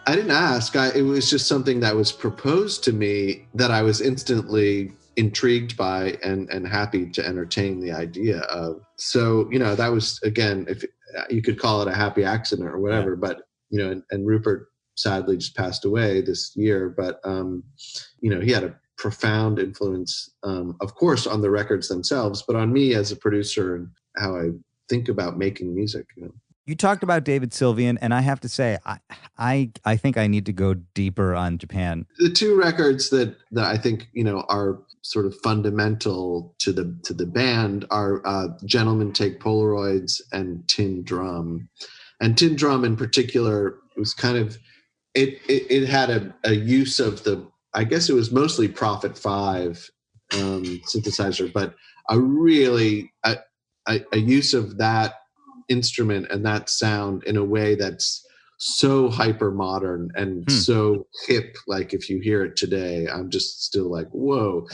didn't ask. It was just something that was proposed to me that I was instantly intrigued by and happy to entertain the idea of. So, that was, again, if you could call it a happy accident or whatever, yeah. But, and Rupert sadly just passed away this year, but, he had a profound influence, of course, on the records themselves, but on me as a producer and how I think about making music. You talked about David Sylvian, and I have to say, I think I need to go deeper on Japan. The two records that I think are sort of fundamental to the band are "Gentlemen Take Polaroids" and "Tin Drum." And "Tin Drum" in particular was kind of it had a use of I guess it was mostly Prophet 5 synthesizer, but a really a use of that instrument and that sound in a way that's so hyper modern and so hip. Like if you hear it today, I'm just still like, whoa.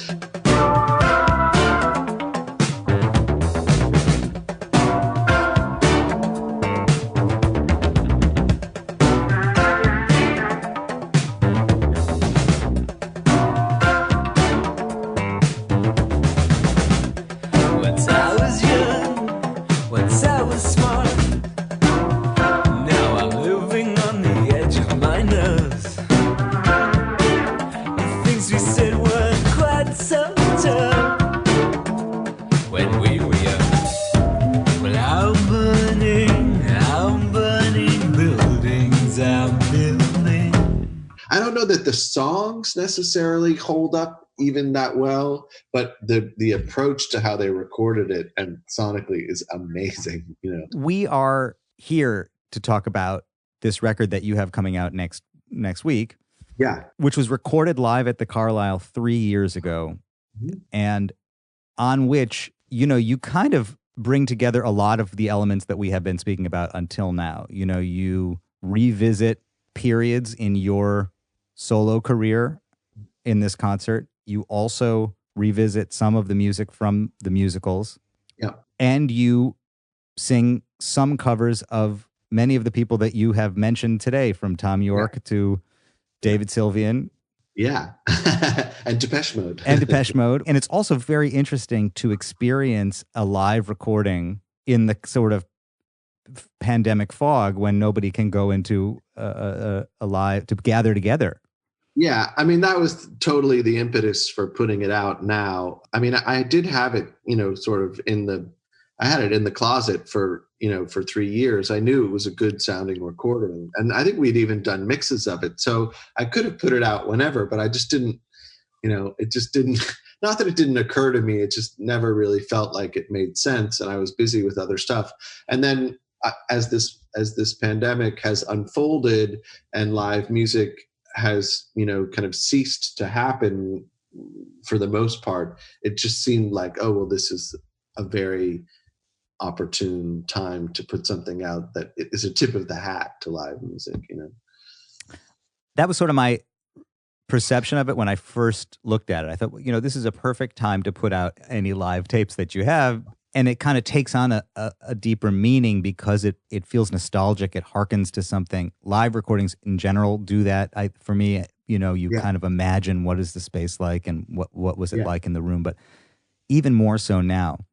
That the songs necessarily hold up even that well, but the approach to how they recorded it and sonically is amazing. We are here to talk about this record that you have coming out next week. Yeah, which was recorded live at the Carlisle 3 years ago, and on which you kind of bring together a lot of the elements that we have been speaking about until now. You revisit periods in your solo career in this concert. You also revisit some of the music from the musicals. Yeah. And you sing some covers of many of the people that you have mentioned today, from Tom York to David Sylvian. Yeah. And Depeche Mode. And it's also very interesting to experience a live recording in the sort of pandemic fog when nobody can go into a live to gather together. Yeah, I mean, that was totally the impetus for putting it out now. I mean, I did have it, sort of I had it in the closet for 3 years. I knew it was a good sounding recording. And I think we'd even done mixes of it. So I could have put it out whenever, but I just didn't, it just didn't, not that it didn't occur to me. It just never really felt like it made sense. And I was busy with other stuff. And then as this pandemic has unfolded and live music has, kind of ceased to happen for the most part, it just seemed like, oh, well, this is a very opportune time to put something out that is a tip of the hat to live music, That was sort of my perception of it when I first looked at it. I thought, this is a perfect time to put out any live tapes that you have. And it kind of takes on a deeper meaning because it feels nostalgic. It harkens to something. Live recordings in general do that. For me, you kind of imagine what is the space like and what was it like in the room. But even more so now.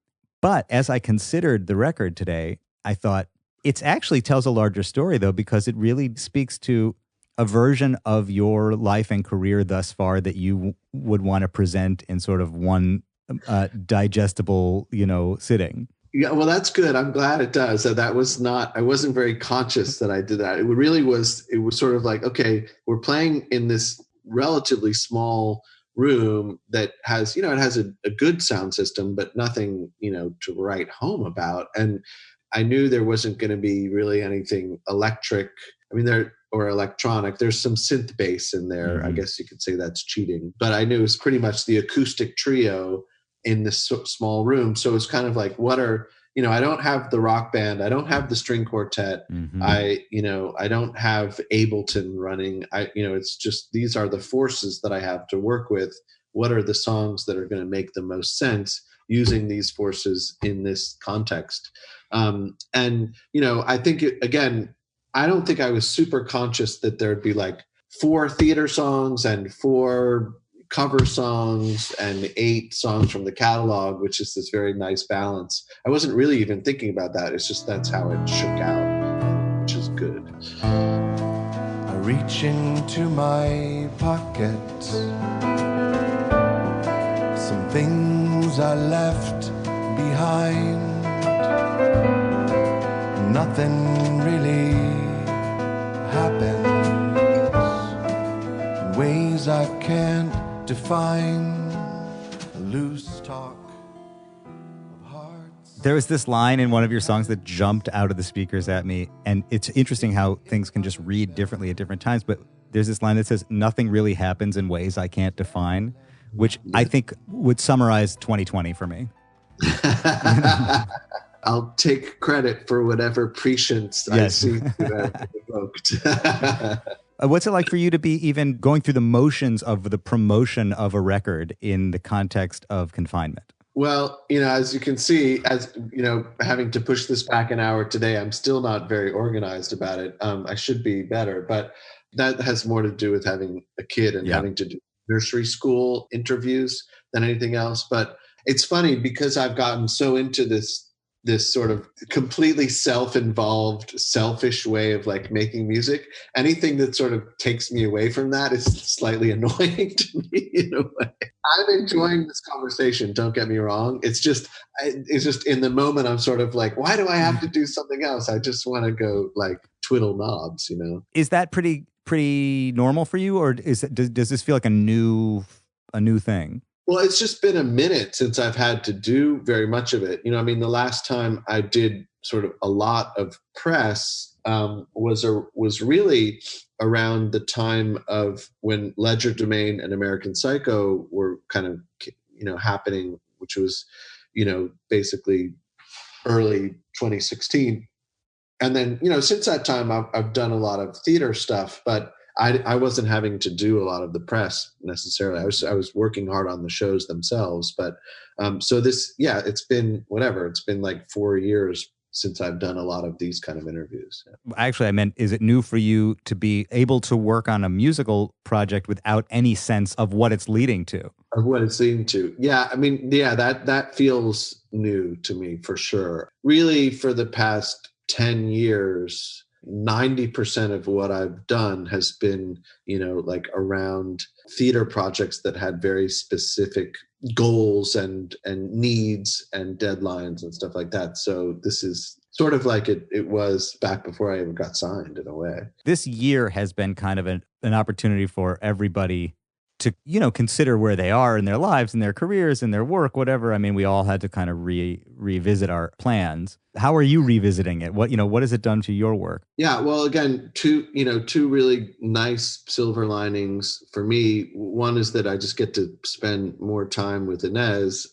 But as I considered the record today, I thought it actually tells a larger story, though, because it really speaks to a version of your life and career thus far that you would want to present in sort of one digestible, sitting. Yeah, well, that's good. I'm glad it does. I wasn't very conscious that I did that. It was sort of like, okay, we're playing in this relatively small room that has, it has a good sound system, but nothing, to write home about. And I knew there wasn't going to be really anything electric. Or electronic. There's some synth bass in there. Mm-hmm. I guess you could say that's cheating. But I knew it was pretty much the acoustic trio in this small room. So it's kind of like, I don't have the rock band. I don't have the string quartet. Mm-hmm. I don't have Ableton running. It's just, these are the forces that I have to work with. What are the songs that are going to make the most sense using these forces in this context? I think, again, I don't think I was super conscious that there'd be like 4 theater songs and 4 cover songs and 8 songs from the catalog, which is this very nice balance. I wasn't really even thinking about that. It's just that's how it shook out, which is good. I reach into my pocket. Some things I left behind. Nothing really happens in ways I can't define. Loose talk of hearts. There was this line in one of your songs that jumped out of the speakers at me, and it's interesting how things can just read differently at different times, but there's this line that says, nothing really happens in ways I can't define, which I think would summarize 2020 for me. I'll take credit for whatever prescience I see that evoked. What's it like for you to be even going through the motions of the promotion of a record in the context of confinement? Well, as you can see, having to push this back an hour today, I'm still not very organized about it. I should be better, but that has more to do with having a kid and having to do nursery school interviews than anything else. But it's funny because I've gotten so into this sort of completely self-involved, selfish way of like making music. Anything that sort of takes me away from that is slightly annoying to me in a way. I'm enjoying this conversation, don't get me wrong. It's just in the moment I'm sort of like, why do I have to do something else? I just want to go like twiddle knobs, Is that pretty normal for you, or does this feel like a new thing? Well, it's just been a minute since I've had to do very much of it. The last time I did sort of a lot of press was really around the time of when Legerdemain and American Psycho were kind of, happening, which was, basically early 2016. And then, since that time, I've done a lot of theater stuff, but I wasn't having to do a lot of the press necessarily. I was working hard on the shows themselves, but so this, it's been whatever. It's been like 4 years since I've done a lot of these kind of interviews. Actually, I meant, is it new for you to be able to work on a musical project without any sense of what it's leading to? Of what it's leading to. Yeah, that feels new to me for sure. Really, for the past 10 years, 90% of what I've done has been, like around theater projects that had very specific goals and needs and deadlines and stuff like that. So this is sort of like it was back before I even got signed in a way. This year has been kind of an opportunity for everybody to, consider where they are in their lives and their careers and their work, whatever. I mean, we all had to kind of revisit our plans. How are you revisiting it? What has it done to your work? Yeah, well, again, two really nice silver linings for me. One is that I just get to spend more time with Inez,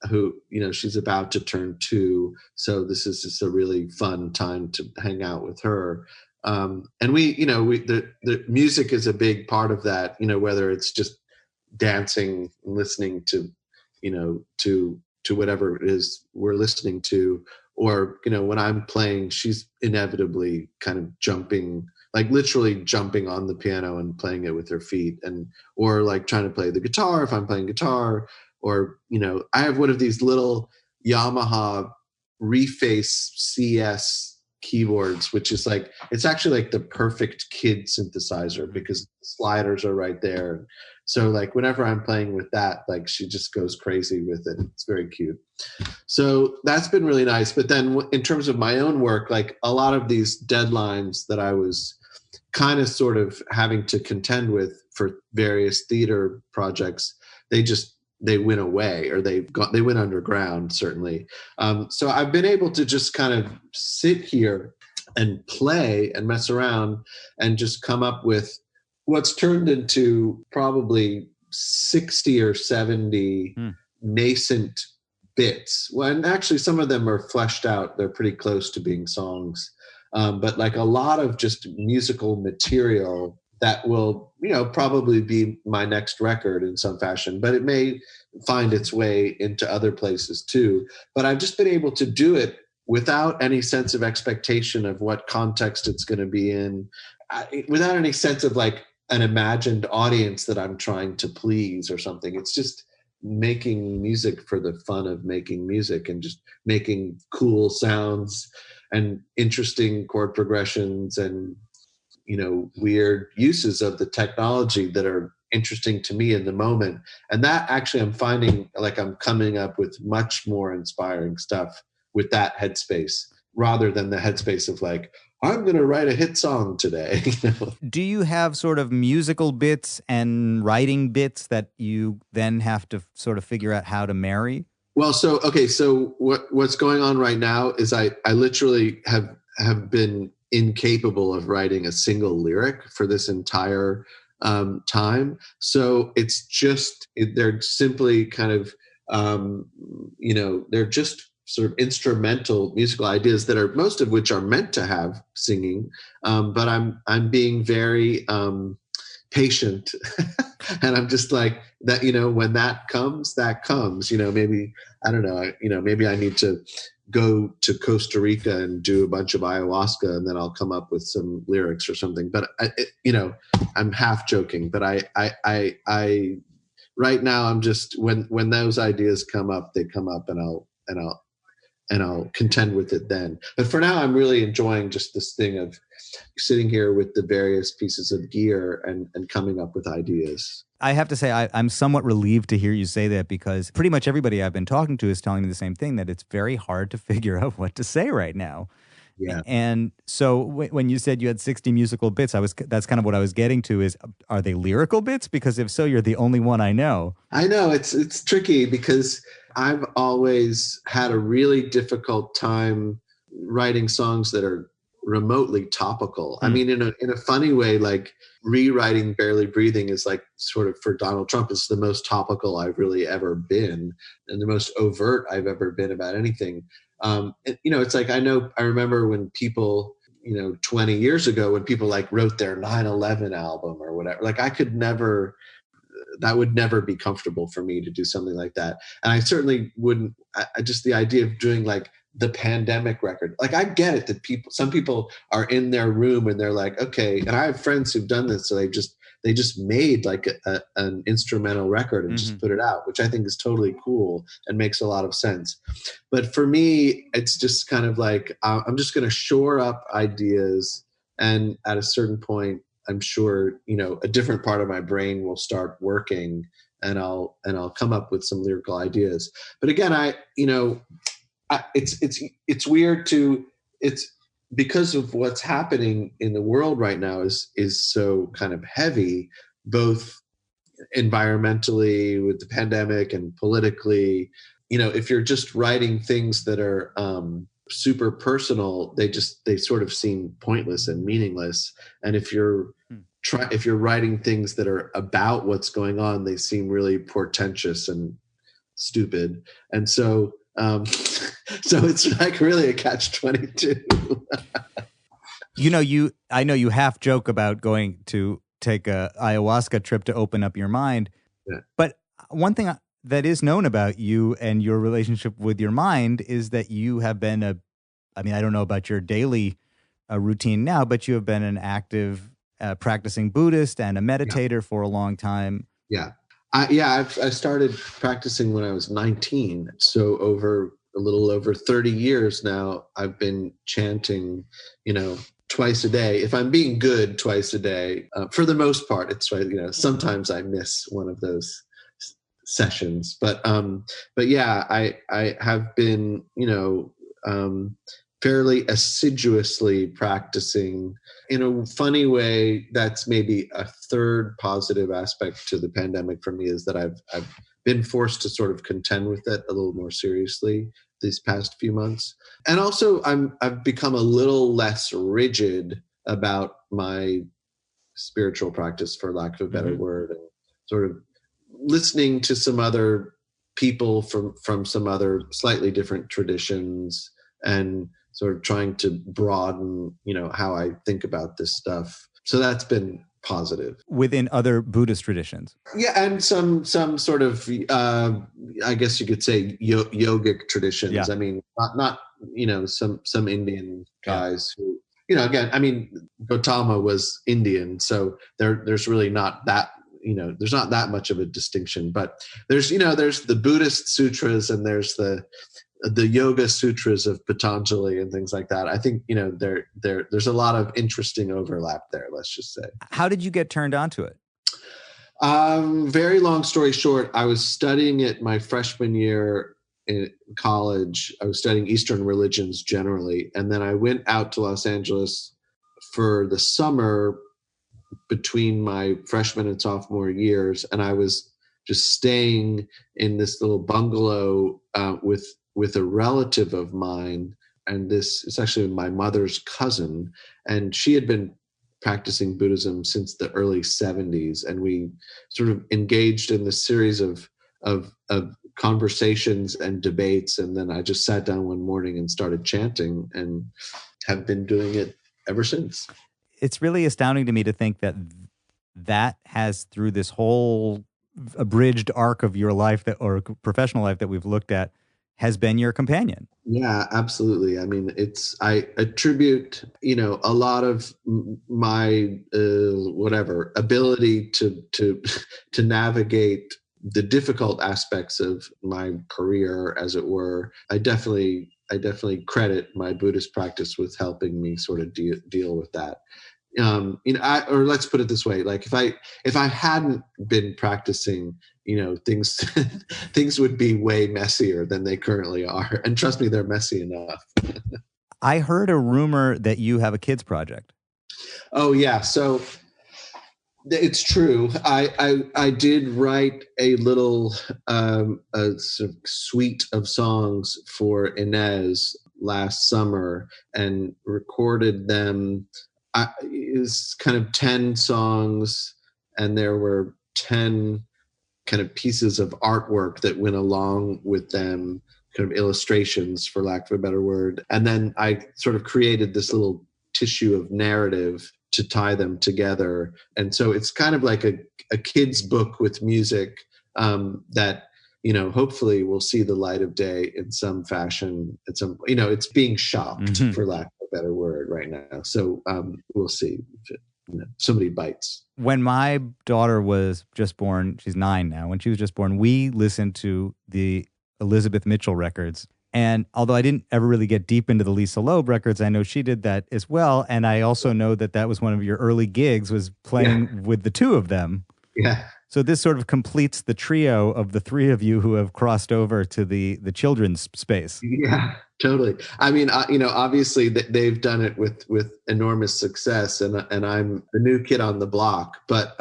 who, she's about to turn 2. So this is just a really fun time to hang out with her. And the music is a big part of that, whether it's just dancing, listening to, to whatever it is we're listening to, or, when I'm playing, she's inevitably kind of jumping, like literally jumping on the piano and playing it with her feet, or like trying to play the guitar if I'm playing guitar, or, I have one of these little Yamaha Reface CS keyboards, which is like, it's actually like the perfect kid synthesizer because the sliders are right there. So like whenever I'm playing with that, like she just goes crazy with it. It's very cute. So that's been really nice. But then in terms of my own work, like a lot of these deadlines that I was kind of sort of having to contend with for various theater projects, they went away, or they went underground, certainly. So I've been able to just kind of sit here and play and mess around and just come up with what's turned into probably 60 or 70 nascent bits. Well, and actually some of them are fleshed out. They're pretty close to being songs. But like a lot of just musical material that will, probably be my next record in some fashion, but it may find its way into other places too. But I've just been able to do it without any sense of expectation of what context it's going to be in, without any sense of like an imagined audience that I'm trying to please or something. It's just making music for the fun of making music and just making cool sounds and interesting chord progressions and, weird uses of the technology that are interesting to me in the moment. And that actually, I'm finding like I'm coming up with much more inspiring stuff with that headspace rather than the headspace of like, I'm going to write a hit song today. Do you have sort of musical bits and writing bits that you then have to sort of figure out how to marry? Well, so what's going on right now is I literally have been incapable of writing a single lyric for this entire time. So it's just, they're simply kind of, they're just sort of instrumental musical ideas that are, most of which are meant to have singing. But I'm being very patient and I'm just like that, when that comes, maybe, I don't know, maybe I need to go to Costa Rica and do a bunch of ayahuasca and then I'll come up with some lyrics or something. But I'm half joking, but I right now I'm just, when those ideas come up, they come up and I'll contend with it then. But for now, I'm really enjoying just this thing of sitting here with the various pieces of gear and coming up with ideas. I have to say, I'm somewhat relieved to hear you say that because pretty much everybody I've been talking to is telling me the same thing, that it's very hard to figure out what to say right now. Yeah. And so when you said you had 60 musical bits, that's kind of what I was getting to is, are they lyrical bits? Because if so, you're the only one I know. I know it's tricky because I've always had a really difficult time writing songs that are remotely topical. I mean, in a funny way, like rewriting Barely Breathing is like sort of, for Donald Trump, it's the most topical I've really ever been and the most overt I've ever been about anything. It's like, I remember when people, 20 years ago, when people like wrote their 9/11 album or whatever, like that would never be comfortable for me to do something like that. And I certainly wouldn't, just the idea of doing like the pandemic record. Like I get it that some people are in their room and they're like, okay. And I have friends who've done this. So they just made like an instrumental record and just put it out, which I think is totally cool and makes a lot of sense. But for me, it's just kind of like, I'm just going to shore up ideas. And at a certain point, I'm sure, a different part of my brain will start working and I'll come up with some lyrical ideas. But again, it's weird it's because of what's happening in the world right now is so kind of heavy, both environmentally with the pandemic and politically, if you're just writing things that are super personal, they sort of seem pointless and meaningless. And if you're writing things that are about what's going on, they seem really portentous and stupid. And so so it's like really a catch-22. I know you half joke about going to take a ayahuasca trip to open up your mind. Yeah. But one thing that is known about you and your relationship with your mind is that you have been I don't know about your daily routine now, but you have been an active practicing Buddhist and a meditator for a long time. Yeah. I started practicing when I was 19. So over a little over 30 years now, I've been chanting, twice a day. If I'm being good, twice a day. For the most part, it's right. Sometimes I miss one of those sessions, but yeah, I have been, fairly assiduously practicing. In a funny way, that's maybe a third positive aspect to the pandemic for me, is that I've been forced to sort of contend with it a little more seriously these past few months. And also I've become a little less rigid about my spiritual practice, for lack of a better word, and sort of listening to some other people from some other slightly different traditions, and sort of trying to broaden, how I think about this stuff. So that's been positive. Within other Buddhist traditions. Yeah, and some sort of, I guess you could say yogic traditions. Yeah. I mean, not some Indian guys who, again, Gautama was Indian, so there's really not that, there's not that much of a distinction. But there's the Buddhist sutras, and there's the Yoga Sutras of Patanjali and things like that. I think, there's a lot of interesting overlap there, let's just say. How did you get turned on to it? Very long story short, I was studying it my freshman year in college. I was studying Eastern religions generally. And then I went out to Los Angeles for the summer between my freshman and sophomore years. And I was just staying in this little bungalow with a relative of mine, and it's actually my mother's cousin, and she had been practicing Buddhism since the early 70s, and we sort of engaged in this series of conversations and debates, and then I just sat down one morning and started chanting, and have been doing it ever since. It's really astounding to me to think that has, through this whole abridged arc of your life or professional life that we've looked at, has been your companion. Yeah, absolutely. I attribute, a lot of my ability to navigate the difficult aspects of my career, as it were. I definitely credit my Buddhist practice with helping me sort of deal with that. Or let's put it this way: like if I hadn't been practicing, things would be way messier than they currently are. And trust me, they're messy enough. I heard a rumor that you have a kids project. Oh yeah, so it's true. I did write a little a sort of suite of songs for Inez last summer and recorded them. It's kind of 10 songs, and there were 10 kind of pieces of artwork that went along with them, kind of illustrations, for lack of a better word. And then I sort of created this little tissue of narrative to tie them together. And so it's kind of like a kid's book with music that, hopefully will see the light of day in some fashion. It's being shopped, for lack of a better word, right now. So we'll see if somebody bites. When my daughter was just born, she's 9 now. When she was just born, we listened to the Elizabeth Mitchell records. And although I didn't ever really get deep into the Lisa Loeb records, I know she did that as well. And I also know that was one of your early gigs, was playing with the two of them. Yeah. So this sort of completes the trio of the three of you who have crossed over to the children's space. Yeah, totally. Obviously they've done it with enormous success, and I'm the new kid on the block. But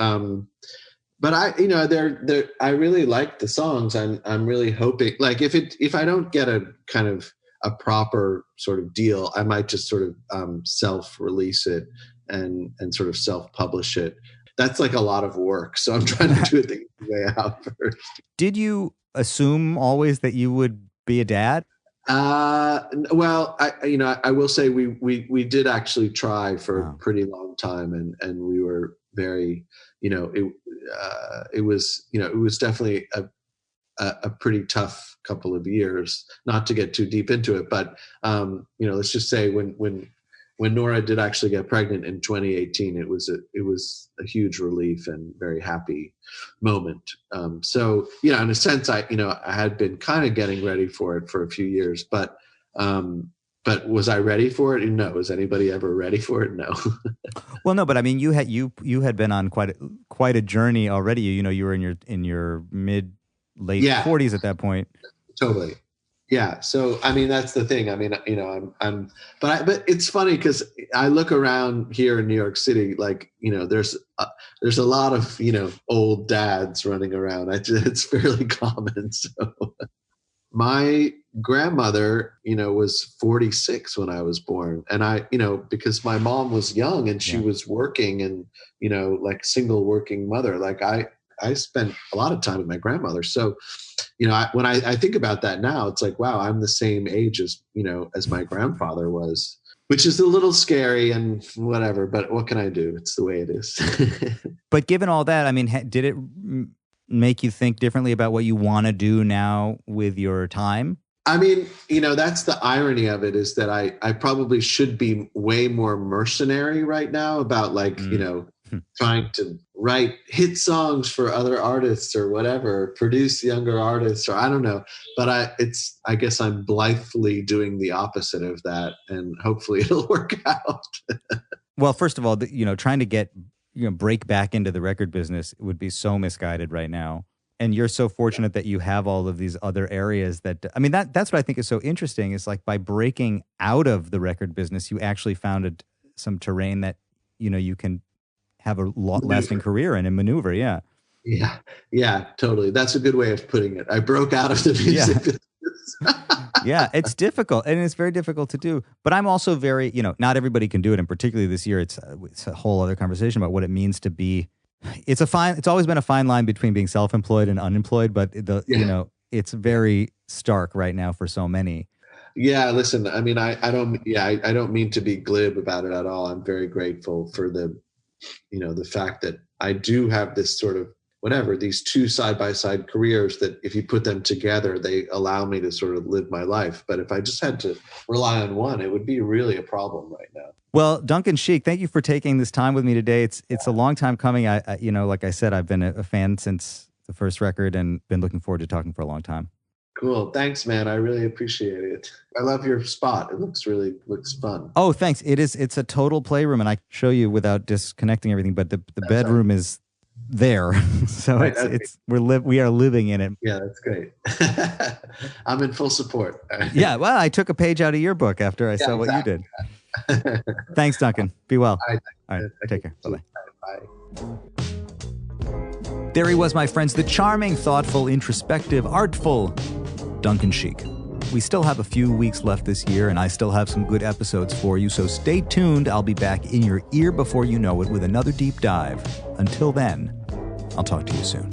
but I really like the songs. I'm really hoping, like, if I don't get a kind of a proper sort of deal, I might just sort of self-release it and sort of self-publish it. That's like a lot of work, so I'm trying to do it the easy way out first. Did you assume always that you would be a dad? Well, I will say we did actually try for a pretty long time, and we were very, it was definitely a pretty tough couple of years, not to get too deep into it, but let's just say when Nora did actually get pregnant in 2018, it was a huge relief and very happy moment. So in a sense, I had been kind of getting ready for it for a few years, but was I ready for it? No. Was anybody ever ready for it? No. Well, no, but I mean, you had been on quite a journey already. You were in your late 40s at that point. Totally. Yeah. So, I mean, that's the thing. I mean, but it's funny because I look around here in New York City, like, there's a lot of, old dads running around. It's fairly common. So my grandmother, was 46 when I was born. And I, because my mom was young and she was working and, like single working mother, like I spent a lot of time with my grandmother. So, when I think about that now, it's like, wow, I'm the same age as my grandfather was, which is a little scary and whatever, but what can I do? It's the way it is. But given all that, I mean, did it make you think differently about what you want to do now with your time? I mean, that's the irony of it, is that I probably should be way more mercenary right now about like, trying to write hit songs for other artists or whatever, produce younger artists, or I don't know. But I guess I'm blithely doing the opposite of that, and hopefully it'll work out. Well, first of all, trying to break back into the record business would be so misguided right now. And you're so fortunate that you have all of these other areas that, I mean, that's what I think is so interesting, is like by breaking out of the record business, you actually found some terrain that, you can have a lasting career in and maneuver. Yeah. Yeah. Yeah, totally. That's a good way of putting it. I broke out of the music business. Yeah. It's difficult, and it's very difficult to do, but I'm also very, not everybody can do it. And particularly this year, it's a whole other conversation about what it means to be, it's always been a fine line between being self-employed and unemployed, but it's very stark right now for so many. Yeah, listen, I mean, I don't mean to be glib about it at all. I'm very grateful for the fact that I do have this sort of these two side-by-side careers that if you put them together, they allow me to sort of live my life. But if I just had to rely on one, it would be really a problem right now. Well, Duncan Sheik, thank you for taking this time with me today. It's a long time coming. I like I said, I've been a fan since the first record and been looking forward to talking for a long time. Cool. Thanks, man. I really appreciate it. I love your spot. It looks fun. Oh, thanks. It's a total playroom, and I show you without disconnecting everything, but the bedroom is there. So right, we are living in it. Yeah, that's great. I'm in full support. Yeah, well, I took a page out of your book after I saw what you did. Thanks, Duncan. Be well. All right. Take care. Bye-bye. Bye. There he was, my friends, the charming, thoughtful, introspective, artful Duncan Sheik. We still have a few weeks left this year, and I still have some good episodes for you, so stay tuned. I'll be back in your ear before you know it with another deep dive. Until then, I'll talk to you soon.